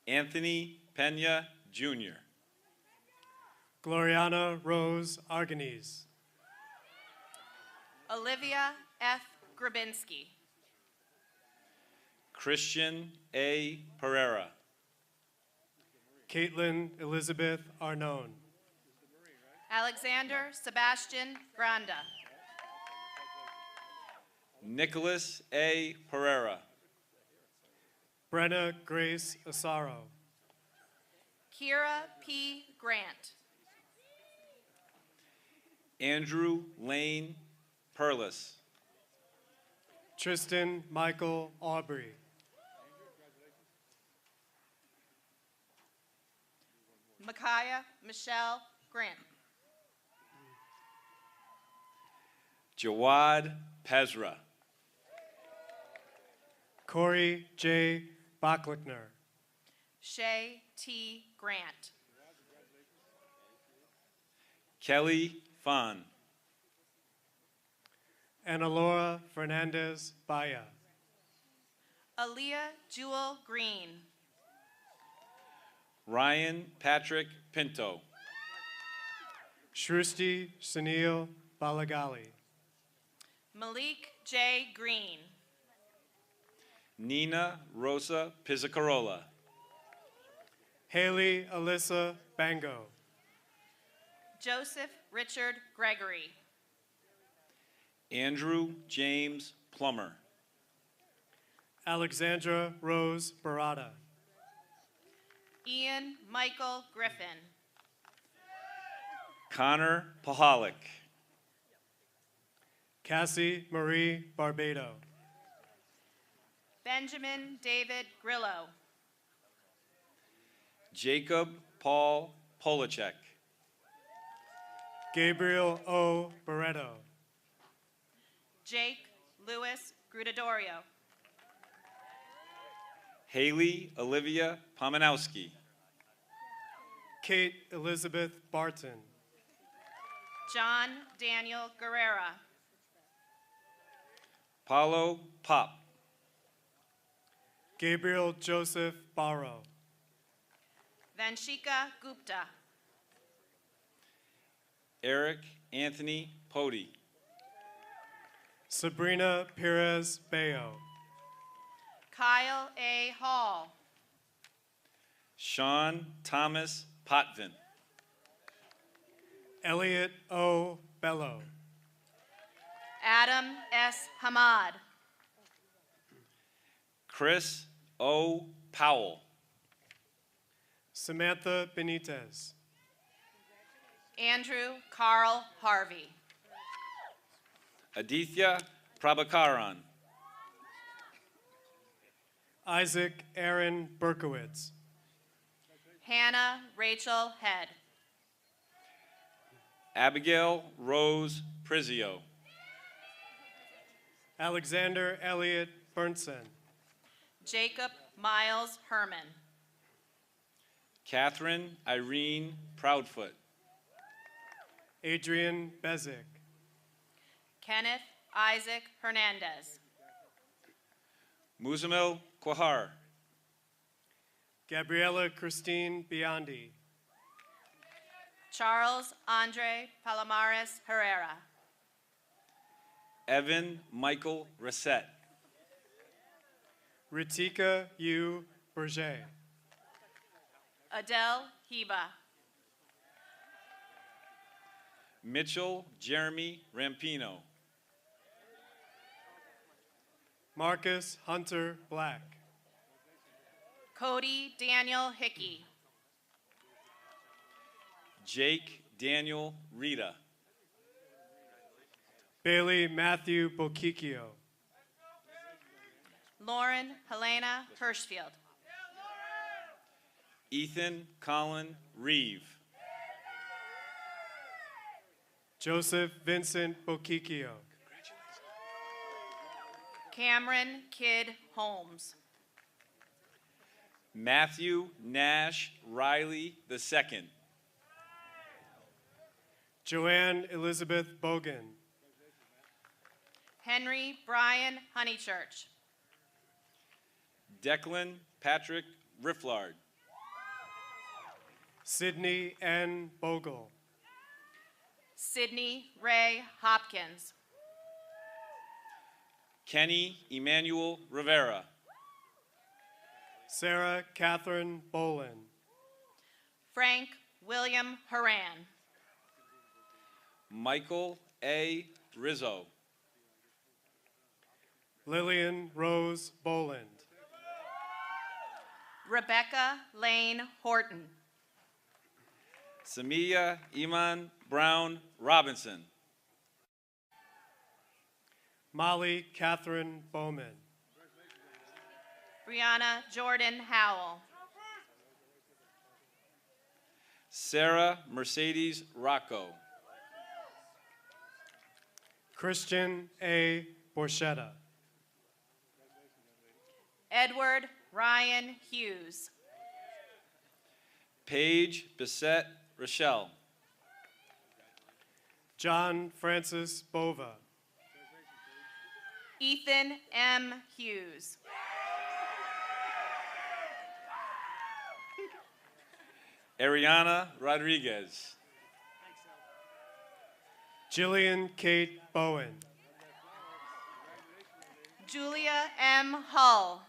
Speaker 11: Anthony Pena Jr.
Speaker 9: Gloriana Rose Arganese.
Speaker 10: Olivia F. Grabinski.
Speaker 11: Christian A. Pereira.
Speaker 9: Caitlin Elizabeth Arnone.
Speaker 10: Alexander Sebastian Granda.
Speaker 11: Nicholas A. Pereira.
Speaker 9: Brenna Grace Asaro.
Speaker 10: Kira P. Grant.
Speaker 11: Andrew Lane Perlis.
Speaker 9: Tristan Michael Aubrey.
Speaker 10: Micaiah Michelle Grant.
Speaker 11: Jawad Pezra.
Speaker 9: Corey J. Bachlichner.
Speaker 10: Shay T. Grant.
Speaker 11: Kelly Fahn.
Speaker 9: Annalora Fernandez Baya.
Speaker 10: Aaliyah Jewel Green.
Speaker 11: Ryan Patrick Pinto.
Speaker 9: Shrusti Sunil Balagali.
Speaker 10: Malik J. Green.
Speaker 11: Nina Rosa Pizzicarola.
Speaker 9: Haley Alyssa Bango.
Speaker 10: Joseph Richard Gregory.
Speaker 11: Andrew James Plummer.
Speaker 9: Alexandra Rose Barada.
Speaker 10: Ian Michael Griffin.
Speaker 11: Connor Pahalik.
Speaker 9: Cassie Marie Barbado.
Speaker 10: Benjamin David Grillo.
Speaker 11: Jacob Paul Polacek.
Speaker 9: Gabriel O. Barreto.
Speaker 10: Jake Louis Grudadorio.
Speaker 11: Haley Olivia Pomanowski.
Speaker 9: Kate Elizabeth Barton.
Speaker 10: John Daniel Guerrera.
Speaker 11: Paulo Pop.
Speaker 9: Gabriel Joseph Barrow.
Speaker 10: Vanshika Gupta.
Speaker 11: Eric Anthony Pody.
Speaker 9: Sabrina Perez Bayo.
Speaker 10: Kyle A. Hall.
Speaker 11: Sean Thomas Potvin.
Speaker 9: Elliot O. Bello.
Speaker 10: Adam S. Hamad.
Speaker 11: Chris O. Powell.
Speaker 9: Samantha Benitez.
Speaker 10: Andrew Carl Harvey.
Speaker 11: Aditya Prabhakaran.
Speaker 9: Isaac Aaron Berkowitz.
Speaker 10: Hannah Rachel Head.
Speaker 11: Abigail Rose Prizio.
Speaker 9: Alexander Elliott Bernson.
Speaker 10: Jacob Miles Herman.
Speaker 11: Catherine Irene Proudfoot.
Speaker 9: Adrian Bezic.
Speaker 10: Kenneth Isaac Hernandez.
Speaker 11: Muzamil Quahar.
Speaker 9: Gabriela Christine Biondi.
Speaker 10: Charles Andre Palomares Herrera.
Speaker 11: Evan Michael Reset.
Speaker 9: Ritika U. Berger.
Speaker 10: Adele Heba.
Speaker 11: Mitchell Jeremy Rampino.
Speaker 9: Marcus Hunter Black.
Speaker 10: Cody Daniel Hickey.
Speaker 11: Jake Daniel Rita.
Speaker 9: Bailey Matthew Bokikio.
Speaker 10: Lauren Helena Hirschfield.
Speaker 11: Ethan Colin Reeve.
Speaker 9: Joseph Vincent Bokikio.
Speaker 10: Cameron Kidd Holmes.
Speaker 11: Matthew Nash Riley II.
Speaker 9: Joanne Elizabeth Bogan.
Speaker 10: Henry Brian Honeychurch.
Speaker 11: Declan Patrick Rifflard.
Speaker 9: Sydney N. Bogle.
Speaker 10: Sydney Ray Hopkins.
Speaker 11: Kenny Emmanuel Rivera.
Speaker 9: Sarah Catherine Bolin.
Speaker 10: Frank William Haran.
Speaker 11: Michael A. Rizzo.
Speaker 9: Lillian Rose Boland.
Speaker 10: Rebecca Lane Horton.
Speaker 11: Samia Iman Brown Robinson.
Speaker 9: Molly Catherine Bowman.
Speaker 10: Brianna Jordan Howell.
Speaker 11: Sarah Mercedes Rocco.
Speaker 9: Christian A. Borchetta.
Speaker 10: Edward Ryan Hughes.
Speaker 11: Paige Bissett Rochelle.
Speaker 9: John Francis Bova.
Speaker 10: Ethan M. Hughes.
Speaker 11: Ariana Rodriguez.
Speaker 9: Jillian Kate Bowen.
Speaker 10: Julia M. Hull.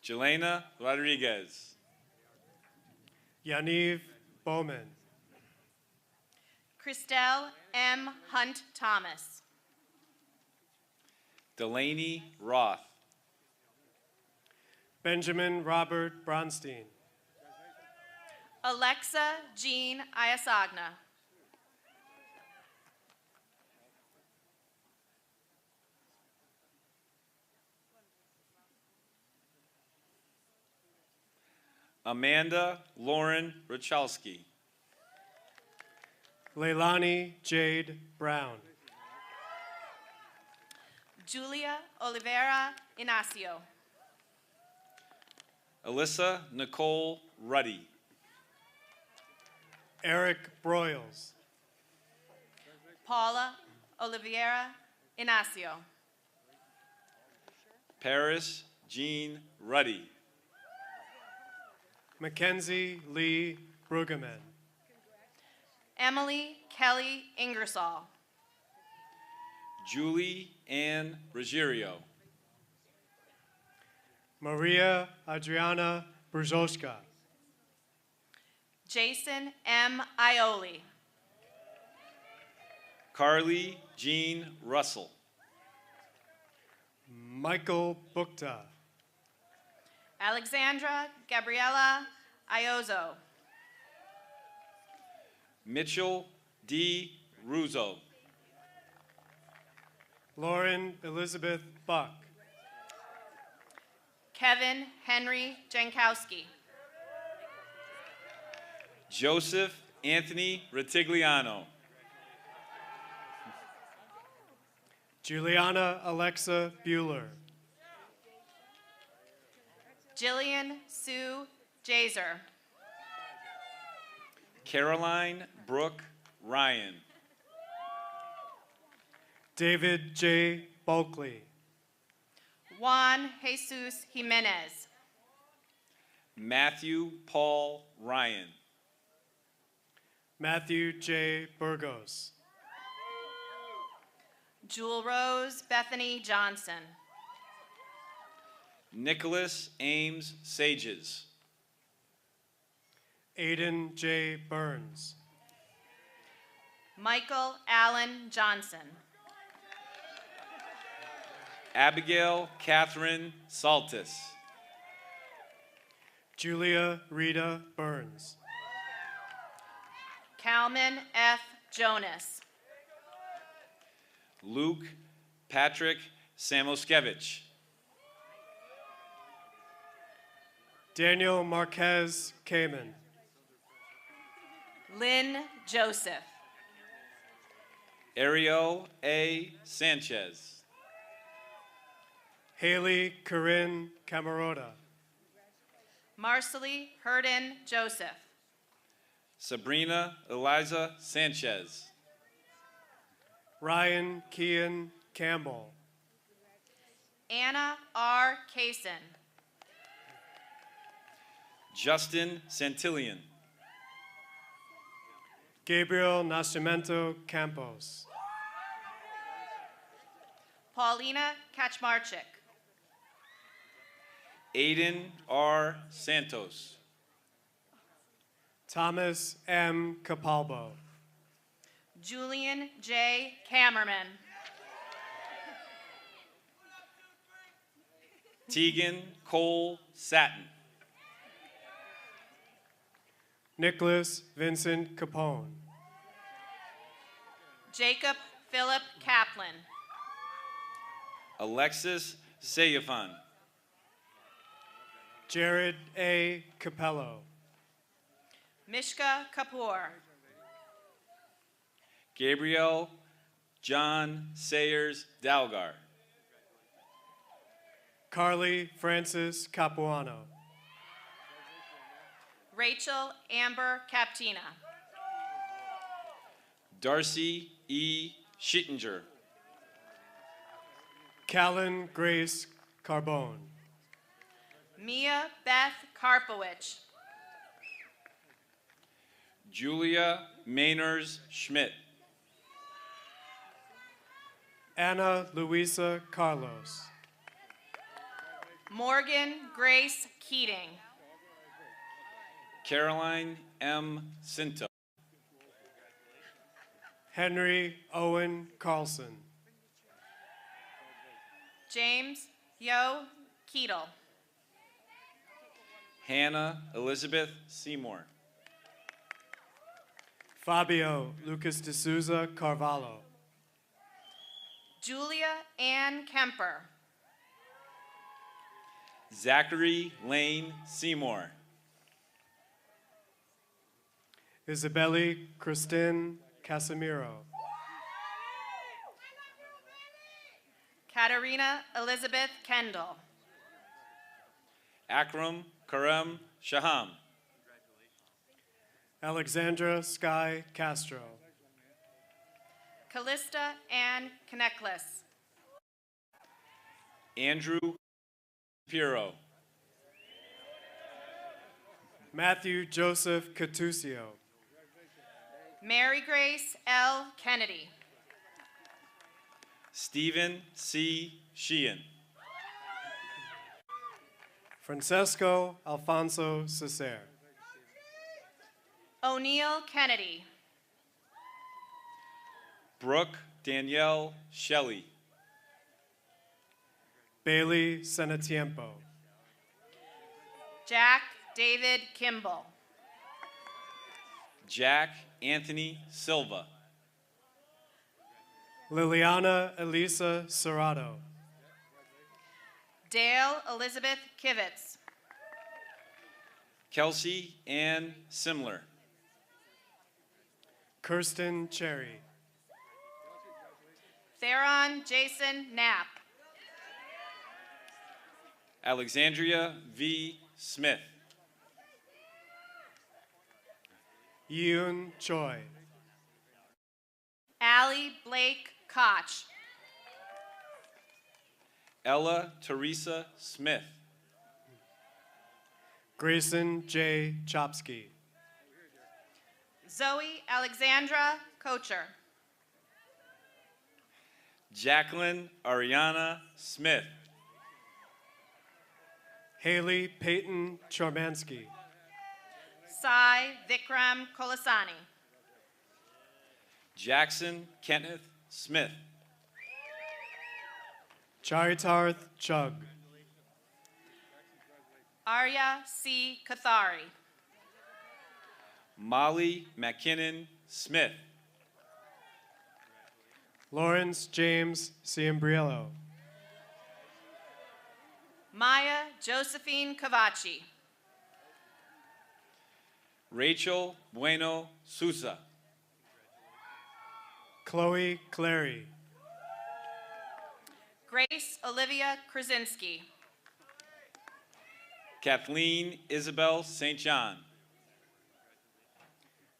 Speaker 11: Jelena Rodriguez.
Speaker 9: Yaniv Bowman.
Speaker 10: Christelle M. Hunt Thomas.
Speaker 11: Delaney Roth.
Speaker 9: Benjamin Robert Bronstein.
Speaker 10: Alexa Jean Iasagna.
Speaker 11: Amanda Lauren Richalski.
Speaker 9: Leilani Jade Brown.
Speaker 10: Julia Oliveira Inacio.
Speaker 11: Alyssa Nicole Ruddy.
Speaker 9: Eric Broyles.
Speaker 10: Paula Oliveira Inacio.
Speaker 11: Paris Jean Ruddy.
Speaker 9: Mackenzie Lee Brueggemann.
Speaker 10: Emily Kelly Ingersoll.
Speaker 11: Julie Ann Ruggiero.
Speaker 9: Maria Adriana Brzoska.
Speaker 10: Jason M. Ioli.
Speaker 11: Carly Jean Russell.
Speaker 9: Michael Bukta.
Speaker 10: Alexandra Gabriela Iozo.
Speaker 11: Mitchell D. Ruzo.
Speaker 9: Lauren Elizabeth Buck.
Speaker 10: Kevin Henry Jankowski.
Speaker 11: Joseph Anthony Retigliano.
Speaker 9: Juliana Alexa Bueller.
Speaker 10: Jillian Sue Jazer.
Speaker 11: Caroline Brooke Ryan.
Speaker 9: David J. Bulkley.
Speaker 10: Juan Jesus Jimenez.
Speaker 11: Matthew Paul Ryan.
Speaker 9: Matthew J. Burgos.
Speaker 10: Jewel Rose Bethany Johnson.
Speaker 11: Nicholas Ames Sages.
Speaker 9: Aiden J. Burns.
Speaker 10: Michael Allen Johnson.
Speaker 11: Abigail Catherine Saltis.
Speaker 9: Julia Rita Burns.
Speaker 10: Calman F. Jonas.
Speaker 11: Luke Patrick Samoskevich.
Speaker 9: Daniel Marquez Kamen.
Speaker 10: Lynn Joseph.
Speaker 11: Ariel A. Sanchez.
Speaker 9: Haley Corinne Camarota.
Speaker 10: Marcely Herden Joseph.
Speaker 11: Sabrina Eliza Sanchez.
Speaker 9: Ryan Kean Campbell.
Speaker 10: Anna R. Kaysen.
Speaker 11: Justin Santillian.
Speaker 9: Gabriel Nascimento Campos.
Speaker 10: Paulina Kaczmarczyk.
Speaker 11: Aiden R. Santos.
Speaker 9: Thomas M. Capalbo.
Speaker 10: Julian J. Kammerman.
Speaker 11: Tegan Cole Satin.
Speaker 9: Nicholas Vincent Capone.
Speaker 10: Jacob Philip Kaplan.
Speaker 11: Alexis Sayafan.
Speaker 9: Jared A. Capello.
Speaker 10: Mishka Kapoor.
Speaker 11: Gabriel John Sayers Dalgar.
Speaker 9: Carly Francis Capuano.
Speaker 10: Rachel Amber Captina.
Speaker 11: Darcy E. Schittinger.
Speaker 9: Callan Grace Carbone.
Speaker 10: Mia Beth Karpowicz.
Speaker 11: Julia Mainers Schmidt.
Speaker 9: Anna Luisa Carlos.
Speaker 10: Morgan Grace Keating.
Speaker 11: Caroline M. Cinto.
Speaker 9: Henry Owen Carlson.
Speaker 10: James Yo Keatle.
Speaker 11: Hannah Elizabeth Seymour.
Speaker 9: Fabio Lucas de Souza Carvalho.
Speaker 10: Julia Ann Kemper.
Speaker 11: Zachary Lane Seymour.
Speaker 9: Isabelle Christine Casimiro.
Speaker 10: Katarina Elizabeth Kendall.
Speaker 11: Akram Karem Shaham.
Speaker 9: Alexandra Sky Castro.
Speaker 10: Callista Ann Kneckless.
Speaker 11: Andrew Piro.
Speaker 9: Matthew Joseph Catusio.
Speaker 10: Mary Grace L. Kennedy.
Speaker 11: Stephen C. Sheehan.
Speaker 9: Francesco Alfonso Cesaire.
Speaker 10: O'Neill Kennedy.
Speaker 11: Brooke Danielle Shelley.
Speaker 9: Bailey Senatiempo.
Speaker 10: Jack David Kimball.
Speaker 11: Jack Anthony Silva.
Speaker 9: Liliana Elisa Serrato.
Speaker 10: Dale Elizabeth Kivitz.
Speaker 11: Kelsey Ann Simler.
Speaker 9: Kirsten Cherry.
Speaker 10: Theron Jason Knapp.
Speaker 11: Alexandria V. Smith.
Speaker 9: Yoon Choi.
Speaker 10: Allie Blake Koch.
Speaker 11: Ella Teresa Smith.
Speaker 9: Grayson J. Chopsky.
Speaker 10: Zoe Alexandra Kocher.
Speaker 11: Jacqueline Ariana Smith.
Speaker 9: Haley Peyton Charmansky.
Speaker 10: Sai Vikram Kolasani.
Speaker 11: Jackson Kenneth Smith.
Speaker 9: Charitarth Chug.
Speaker 10: Arya C. Kathari.
Speaker 11: Molly McKinnon Smith.
Speaker 9: Lawrence James Ciambriello.
Speaker 10: Maya Josephine Cavacci.
Speaker 11: Rachel Bueno Sousa.
Speaker 9: Chloe Clary.
Speaker 10: Grace Olivia Krasinski.
Speaker 11: Kathleen Isabel St. John.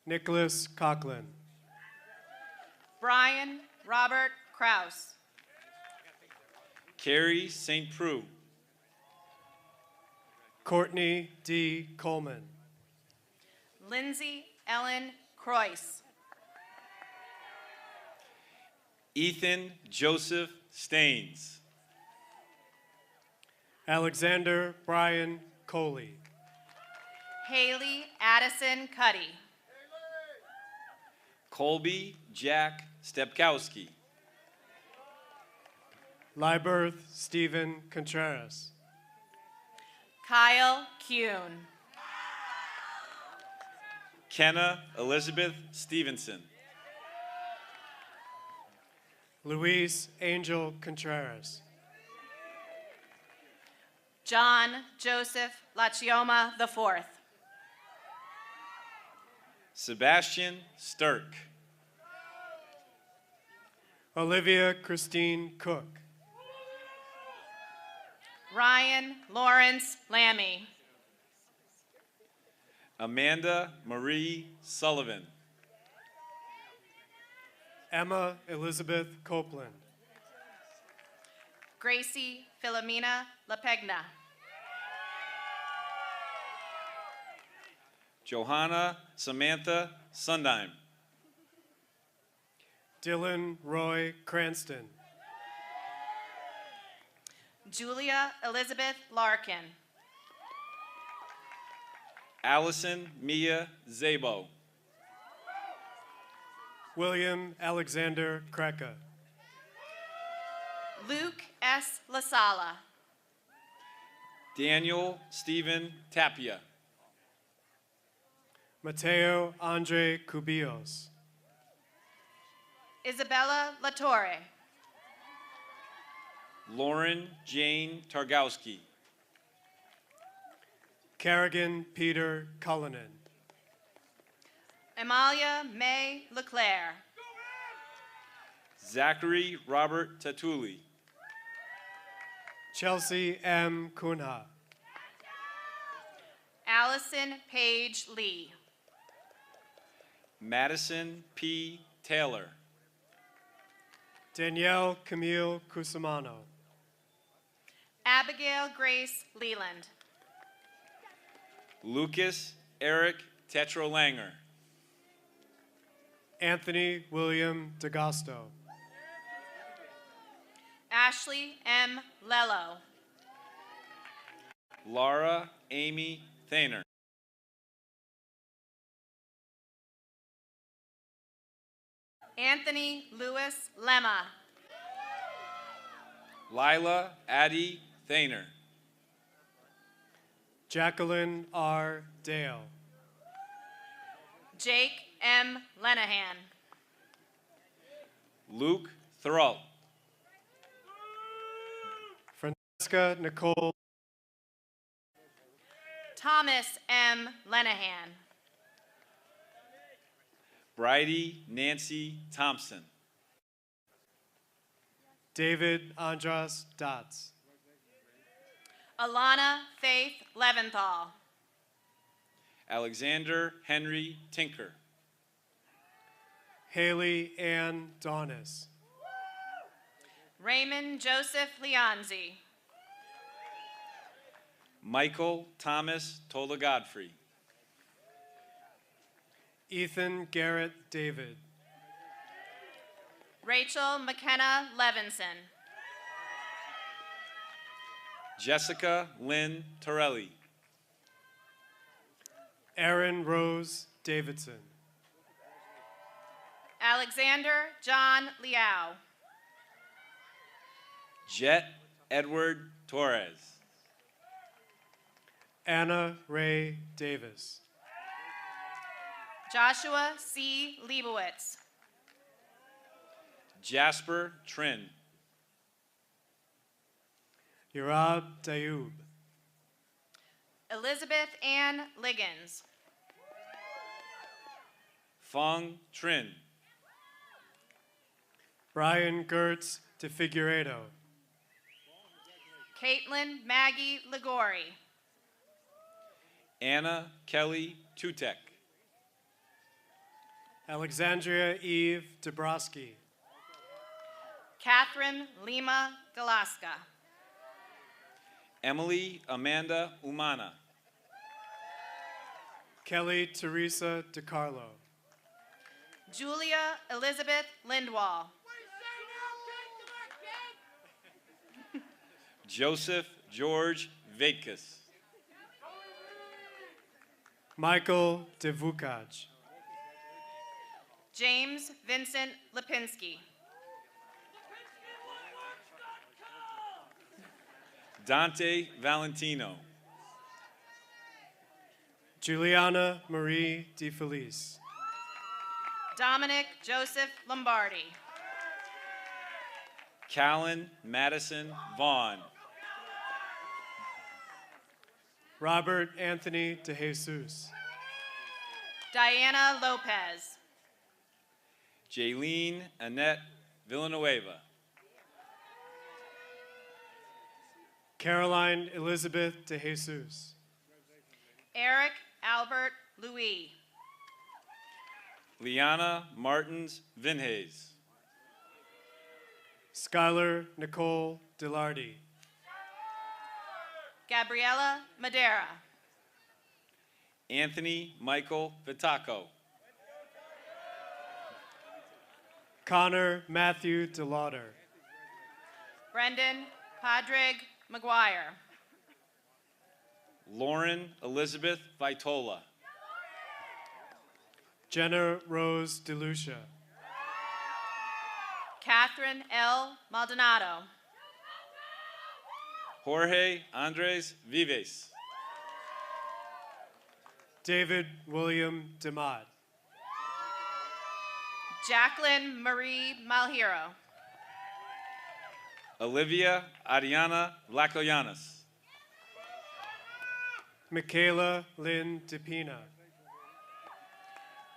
Speaker 9: Nicholas Coughlin.
Speaker 10: Brian Robert Kraus.
Speaker 11: Carrie St. Preux.
Speaker 9: Courtney D. Coleman.
Speaker 10: Lindsay Ellen Croyce.
Speaker 11: Ethan Joseph Staines.
Speaker 9: Alexander Brian Coley.
Speaker 10: Haley Addison Cuddy.
Speaker 11: Colby Jack Stepkowski.
Speaker 9: Liberth Stephen Contreras.
Speaker 10: Kyle Kuhn.
Speaker 11: Kenna Elizabeth Stevenson.
Speaker 9: Luis Angel Contreras.
Speaker 10: John Joseph Lachioma IV.
Speaker 11: Sebastian Sturk.
Speaker 9: Olivia Christine Cook.
Speaker 10: Ryan Lawrence Lammy.
Speaker 11: Amanda Marie Sullivan.
Speaker 9: Emma Elizabeth Copeland.
Speaker 10: Gracie Philomena LaPegna.
Speaker 11: Johanna Samantha Sundheim.
Speaker 9: Dylan Roy Cranston.
Speaker 10: Julia Elizabeth Larkin.
Speaker 11: Allison Mia Zabo.
Speaker 9: William Alexander Kreka.
Speaker 10: Luke S. Lasala.
Speaker 11: Daniel Stephen Tapia.
Speaker 9: Mateo Andre Cubillos.
Speaker 10: Isabella Latorre.
Speaker 11: Lauren Jane Targowski.
Speaker 9: Kerrigan Peter Cullinan.
Speaker 10: Amalia May Leclerc.
Speaker 11: Zachary Robert Tatuli.
Speaker 9: Chelsea M. Kunha.
Speaker 10: Allison Page Lee.
Speaker 11: Madison P. Taylor.
Speaker 9: Danielle Camille Cusimano.
Speaker 10: Abigail Grace Leland.
Speaker 11: Lucas Eric Tetrolanger.
Speaker 9: Anthony William DeGasto.
Speaker 10: Ashley M. Lello.
Speaker 11: Laura Amy Thaner.
Speaker 10: Anthony Lewis Lemma.
Speaker 11: Lila Addie Thaner.
Speaker 9: Jacqueline R. Dale.
Speaker 10: Jake M. Lenahan.
Speaker 11: Luke Thrall.
Speaker 9: Francesca Nicole.
Speaker 10: Thomas M. Lenahan.
Speaker 11: Bridie Nancy Thompson.
Speaker 9: David Andras Dotz.
Speaker 10: Alana Faith Leventhal.
Speaker 11: Alexander Henry Tinker.
Speaker 9: Haley Ann Donis.
Speaker 10: Raymond Joseph Leonzi.
Speaker 11: Michael Thomas Tola Godfrey.
Speaker 9: Ethan Garrett David.
Speaker 10: Rachel McKenna Levinson.
Speaker 11: Jessica Lynn Torelli.
Speaker 9: Aaron Rose Davidson.
Speaker 10: Alexander John Liao.
Speaker 11: Jet Edward Torres.
Speaker 9: Anna Ray Davis.
Speaker 10: Joshua C. Leibowitz.
Speaker 11: Jasper Trin.
Speaker 9: Yarab Dayub.
Speaker 10: Elizabeth Ann Liggins.
Speaker 11: Fong Trin.
Speaker 9: Brian Gertz de Figueiredo.
Speaker 10: Caitlin Maggie Ligori.
Speaker 11: Anna Kelly Tutek.
Speaker 9: Alexandria Eve Dabrowski.
Speaker 10: Catherine Lima Galaska.
Speaker 11: Emily Amanda Umana.
Speaker 9: Kelly Teresa DiCarlo.
Speaker 10: Julia Elizabeth Lindwall.
Speaker 11: Joseph George Vaitkus.
Speaker 9: Michael DeVukaj.
Speaker 10: James Vincent Lipinski.
Speaker 11: Dante Valentino.
Speaker 9: Juliana Marie DeFelice.
Speaker 10: Dominic Joseph Lombardi.
Speaker 11: Callan Madison Vaughn.
Speaker 9: Robert Anthony DeJesus.
Speaker 10: Diana Lopez.
Speaker 11: Jaylene Annette Villanueva.
Speaker 9: Caroline Elizabeth DeJesus.
Speaker 10: Eric Albert Louis.
Speaker 11: Liana Martins Vinhays.
Speaker 9: Skylar Nicole Delardi.
Speaker 10: Gabriela Madera.
Speaker 11: Anthony Michael Vitaco.
Speaker 9: Connor Matthew DeLauder.
Speaker 10: Brendan Padrig McGuire.
Speaker 11: Lauren Elizabeth Vitola.
Speaker 9: Jenna Rose DeLucia.
Speaker 10: Catherine L. Maldonado.
Speaker 11: Jorge Andres Vives.
Speaker 9: David William DeMott.
Speaker 10: Jacqueline Marie Malhero.
Speaker 11: Olivia Ariana Lacoyanis.
Speaker 9: Michaela Lynn DePina.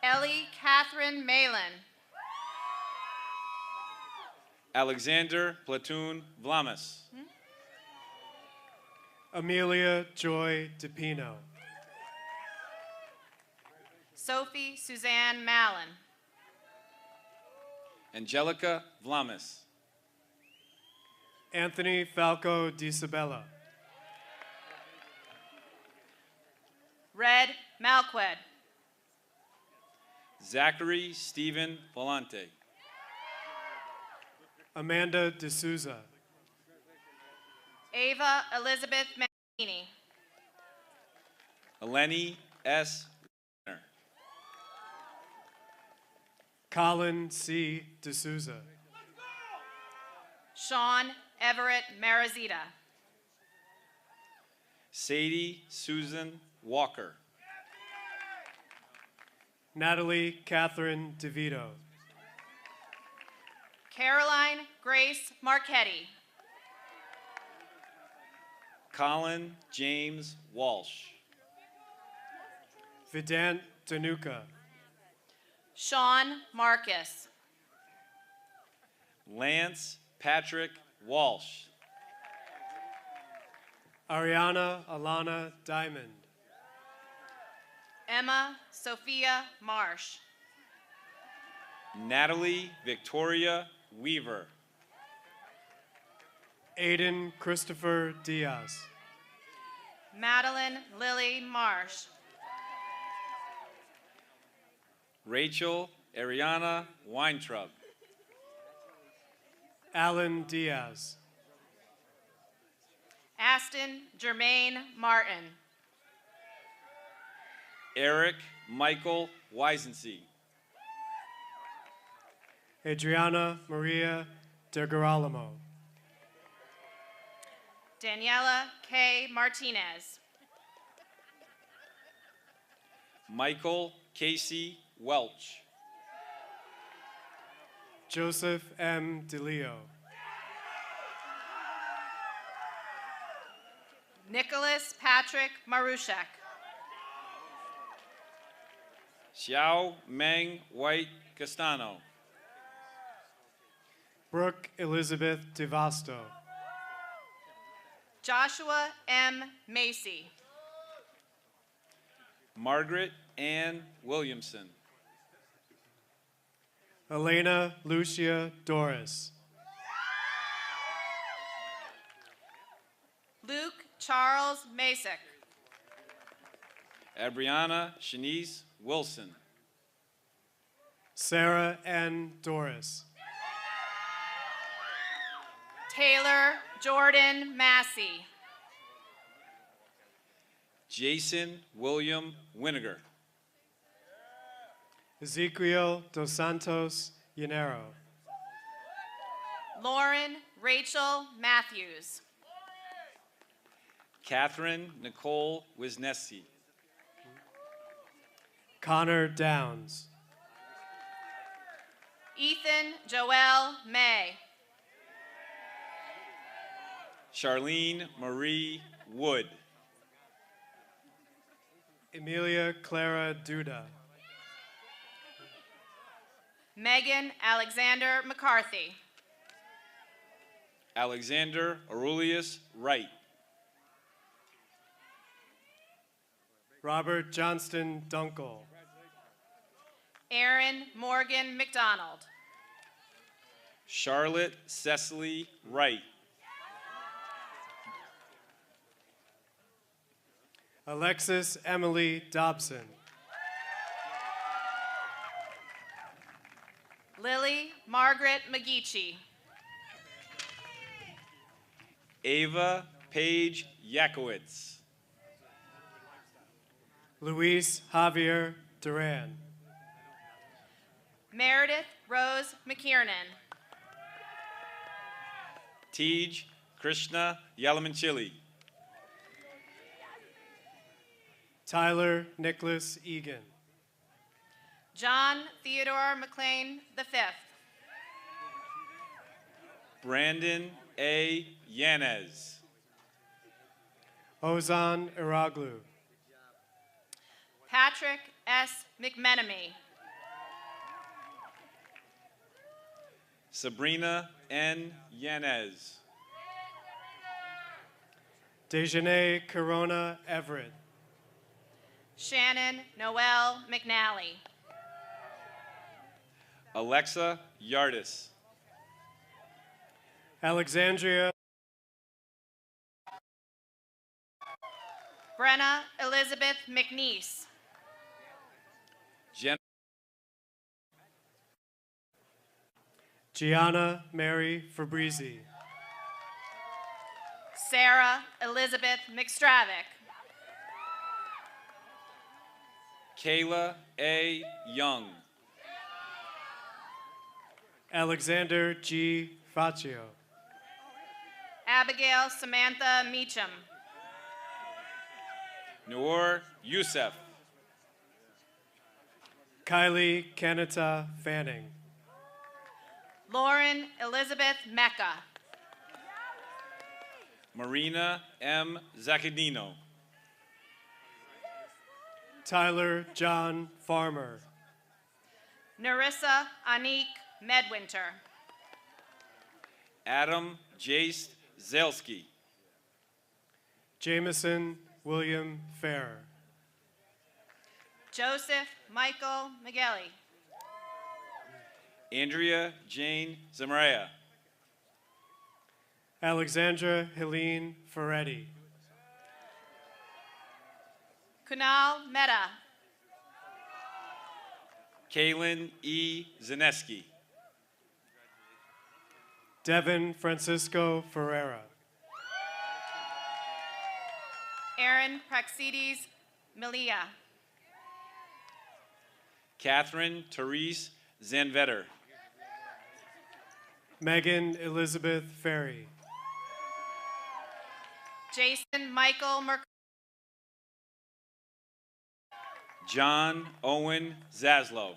Speaker 10: Ellie Catherine Malin.
Speaker 11: Alexander Platoon Vlamis.
Speaker 9: Amelia Joy DePino.
Speaker 10: Sophie Suzanne Mallon.
Speaker 11: Angelica Vlamis.
Speaker 9: Anthony Falco DiSabella.
Speaker 10: Red Malqued.
Speaker 11: Zachary Stephen Volante.
Speaker 9: Amanda D'Souza.
Speaker 10: Ava Elizabeth Mancini.
Speaker 11: Eleni S. Wagner.
Speaker 9: Colin C. D'Souza.
Speaker 10: Sean Everett Marazita.
Speaker 11: Sadie Susan Walker.
Speaker 9: Natalie Catherine DeVito.
Speaker 10: Caroline Grace Marchetti.
Speaker 11: Colin James Walsh.
Speaker 9: Vedant Danuka.
Speaker 10: Sean Marcus.
Speaker 11: Lance Patrick Walsh.
Speaker 9: Ariana Alana Diamond.
Speaker 10: Emma Sophia Marsh.
Speaker 11: Natalie Victoria Weaver.
Speaker 9: Aiden Christopher Diaz.
Speaker 10: Madeline Lily Marsh.
Speaker 11: Rachel Ariana Weintraub.
Speaker 9: Alan Diaz.
Speaker 10: Aston Jermaine Martin.
Speaker 11: Eric Michael Weisensee.
Speaker 9: Adriana Maria De Girolamo.
Speaker 10: Daniela K. Martinez.
Speaker 11: Michael Casey Welch.
Speaker 9: Joseph M. DeLeo.
Speaker 10: Nicholas Patrick Marushek.
Speaker 11: Xiao Meng White Castano.
Speaker 9: Brooke Elizabeth DeVasto.
Speaker 10: Joshua M. Macy.
Speaker 11: Margaret Ann Williamson.
Speaker 9: Elena Lucia Doris.
Speaker 10: Luke Charles Masick.
Speaker 11: Abriana Shanice Wilson.
Speaker 9: Sarah N. Doris.
Speaker 10: Taylor Jordan Massey.
Speaker 11: Jason William Winiger.
Speaker 9: Ezequiel Dos Santos Llanero.
Speaker 10: Lauren Rachel Matthews.
Speaker 11: Catherine Nicole Wisniewski.
Speaker 9: Connor Downs.
Speaker 10: Ethan Joel May.
Speaker 11: Charlene Marie Wood.
Speaker 9: Emilia Clara Duda.
Speaker 10: Megan Alexander McCarthy.
Speaker 11: Alexander Aurelius Wright.
Speaker 9: Robert Johnston Dunkel.
Speaker 10: Aaron Morgan McDonald.
Speaker 11: Charlotte Cecily Wright.
Speaker 9: Alexis Emily Dobson.
Speaker 10: Lily Margaret McGeechee.
Speaker 11: Ava Paige Yakowitz.
Speaker 9: Luis Javier Duran.
Speaker 10: Meredith Rose McKiernan.
Speaker 11: Tej Krishna Yalamanchili.
Speaker 9: Tyler Nicholas Egan.
Speaker 10: John Theodore McLean V.
Speaker 11: Brandon A. Yanez.
Speaker 9: Ozan Iraglu.
Speaker 10: Patrick S. McMenemy.
Speaker 11: Sabrina N. Yanez.
Speaker 9: Dejanay Corona Everett.
Speaker 10: Shannon Noel McNally.
Speaker 11: Alexa Yardis.
Speaker 9: Alexandria
Speaker 10: Brenna Elizabeth McNeese.
Speaker 11: Jen.
Speaker 9: Gianna Mary Fabrizi.
Speaker 10: Sarah Elizabeth McStravick.
Speaker 11: Kayla A. Young.
Speaker 9: Alexander G. Faccio.
Speaker 10: Abigail Samantha Meacham.
Speaker 11: Noor Youssef.
Speaker 9: Kylie Kanata Fanning.
Speaker 10: Lauren Elizabeth Mecca.
Speaker 11: Marina M. Zacadino.
Speaker 9: Tyler John Farmer.
Speaker 10: Narissa Anik Medwinter.
Speaker 11: Adam Jace Zelski.
Speaker 9: Jameson William Farrer.
Speaker 10: Joseph Michael Migueli.
Speaker 11: Andrea Jane Zamaria.
Speaker 9: Alexandra Helene Ferretti.
Speaker 10: Kunal Mehta.
Speaker 11: Kaylin E. Zaneski.
Speaker 9: Devin Francisco Ferreira.
Speaker 10: Aaron Praxides Milia.
Speaker 11: Catherine Therese Zanvetter.
Speaker 9: Megan Elizabeth Ferry.
Speaker 10: Jason Michael
Speaker 11: John Owen Zaslow.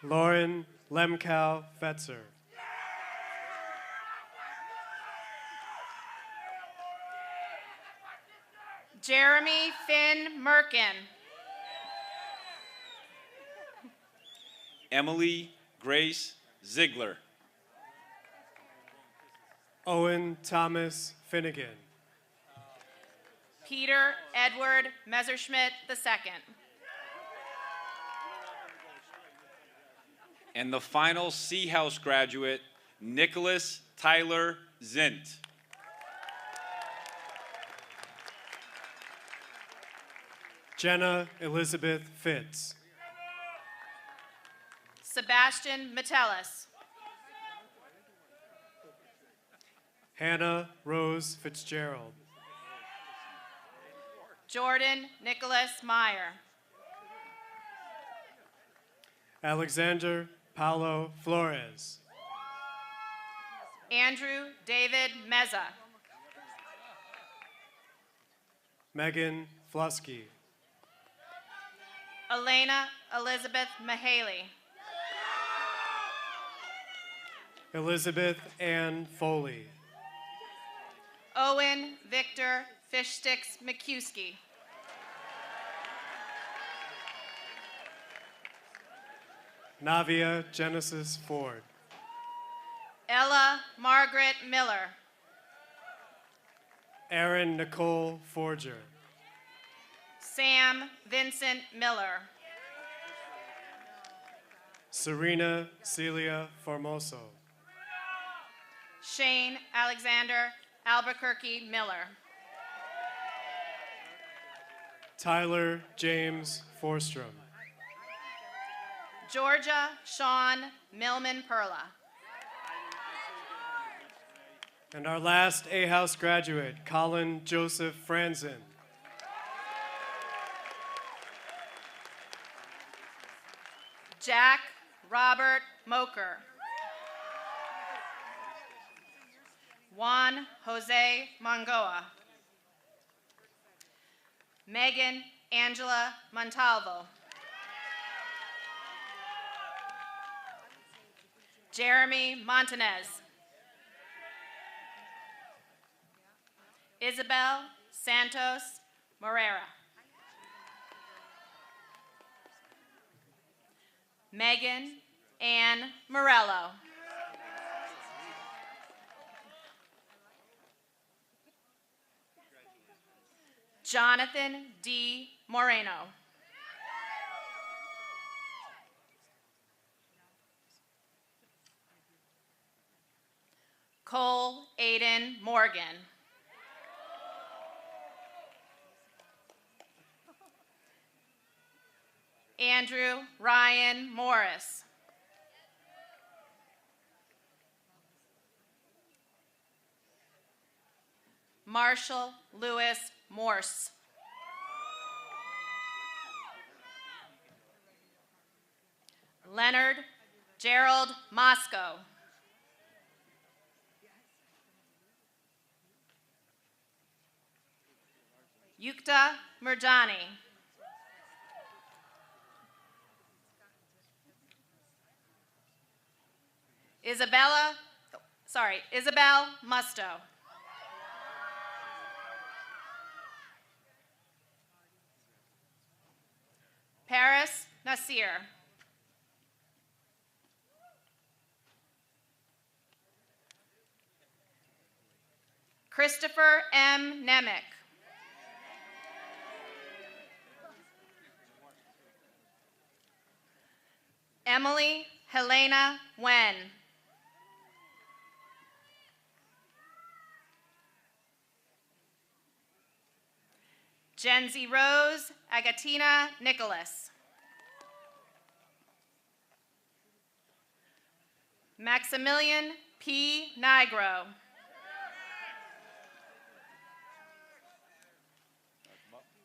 Speaker 9: Lauren Lemkow Fetzer.
Speaker 10: Jeremy Finn Merkin.
Speaker 11: Emily Grace Ziegler.
Speaker 9: Owen Thomas Finnegan.
Speaker 10: Peter Edward Messerschmidt II.
Speaker 11: And the final C House graduate, Nicholas Tyler Zint.
Speaker 9: Jenna Elizabeth Fitz.
Speaker 10: Sebastian Metellus.
Speaker 9: Hannah Rose Fitzgerald.
Speaker 10: Jordan Nicholas Meyer.
Speaker 9: Alexander Paulo Flores.
Speaker 10: Andrew David Meza.
Speaker 9: Megan Flusky.
Speaker 10: Elena Elizabeth Mahaley.
Speaker 9: Elizabeth Ann Foley.
Speaker 10: Owen Victor Fishsticks McCuskey.
Speaker 9: Navia Genesis Ford.
Speaker 10: Ella Margaret Miller.
Speaker 9: Erin Nicole Forger.
Speaker 10: Sam Vincent Miller.
Speaker 9: Serena Celia Formoso.
Speaker 10: Shane Alexander Albuquerque Miller.
Speaker 9: Tyler James Forstrom.
Speaker 10: Georgia Sean Millman Perla.
Speaker 9: And our last A-House graduate, Colin Joseph Franzen.
Speaker 10: Jack Robert Moker. Juan Jose Mangoa. Megan Angela Montalvo. Jeremy Montanez. Isabel Santos Morera. Megan Ann Morello. Jonathan D. Moreno. Cole Aiden Morgan. Andrew Ryan Morris. Marshall Lewis Morse. Leonard Gerald Moscow. Yukta Murjani. Isabel Musto. Paris Nasir. Christopher M. Nemick. Emily Helena Wen. Jenzy Rose Agatina Nicholas. Maximilian P. Nigro.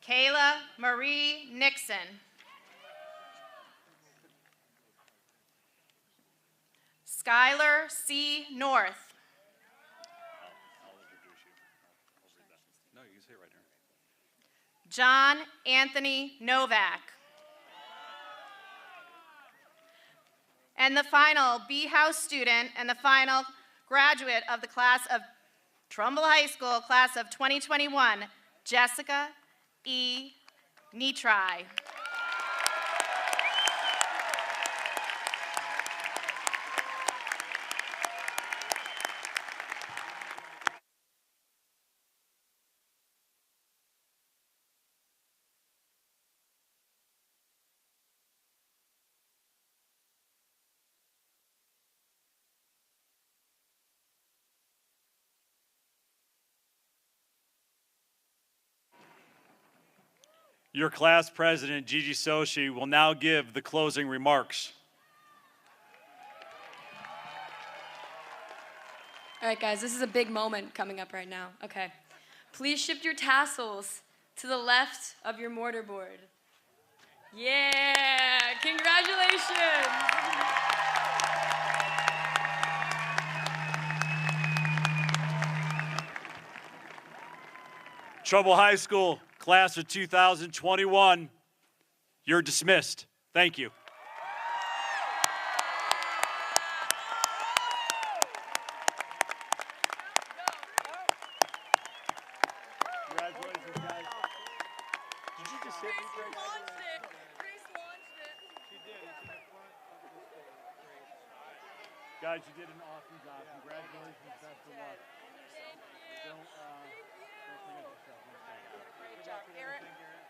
Speaker 10: Kayla Marie Nixon. Skylar C. North.
Speaker 2: No, you can say it right here.
Speaker 10: John Anthony Novak. And the final B-House student and the final graduate of the class of Trumbull High School, class of 2021, Jessica E. Nitri.
Speaker 2: Your class president, Gigi Soshi, will now give the closing remarks.
Speaker 7: All right, guys, this is a big moment coming up right now. Okay. Please shift your tassels to the left of your mortarboard. Yeah, congratulations.
Speaker 2: Trumbull High School, class of 2021, You're dismissed. Thank you.
Speaker 1: Congratulations, guys. Did you just hit me, Grace? She did. It's in the front of the stage.
Speaker 2: Guys, you did an awesome job. Congratulations. Best of luck. Don't forget yourself.
Speaker 3: Great job, Garrett.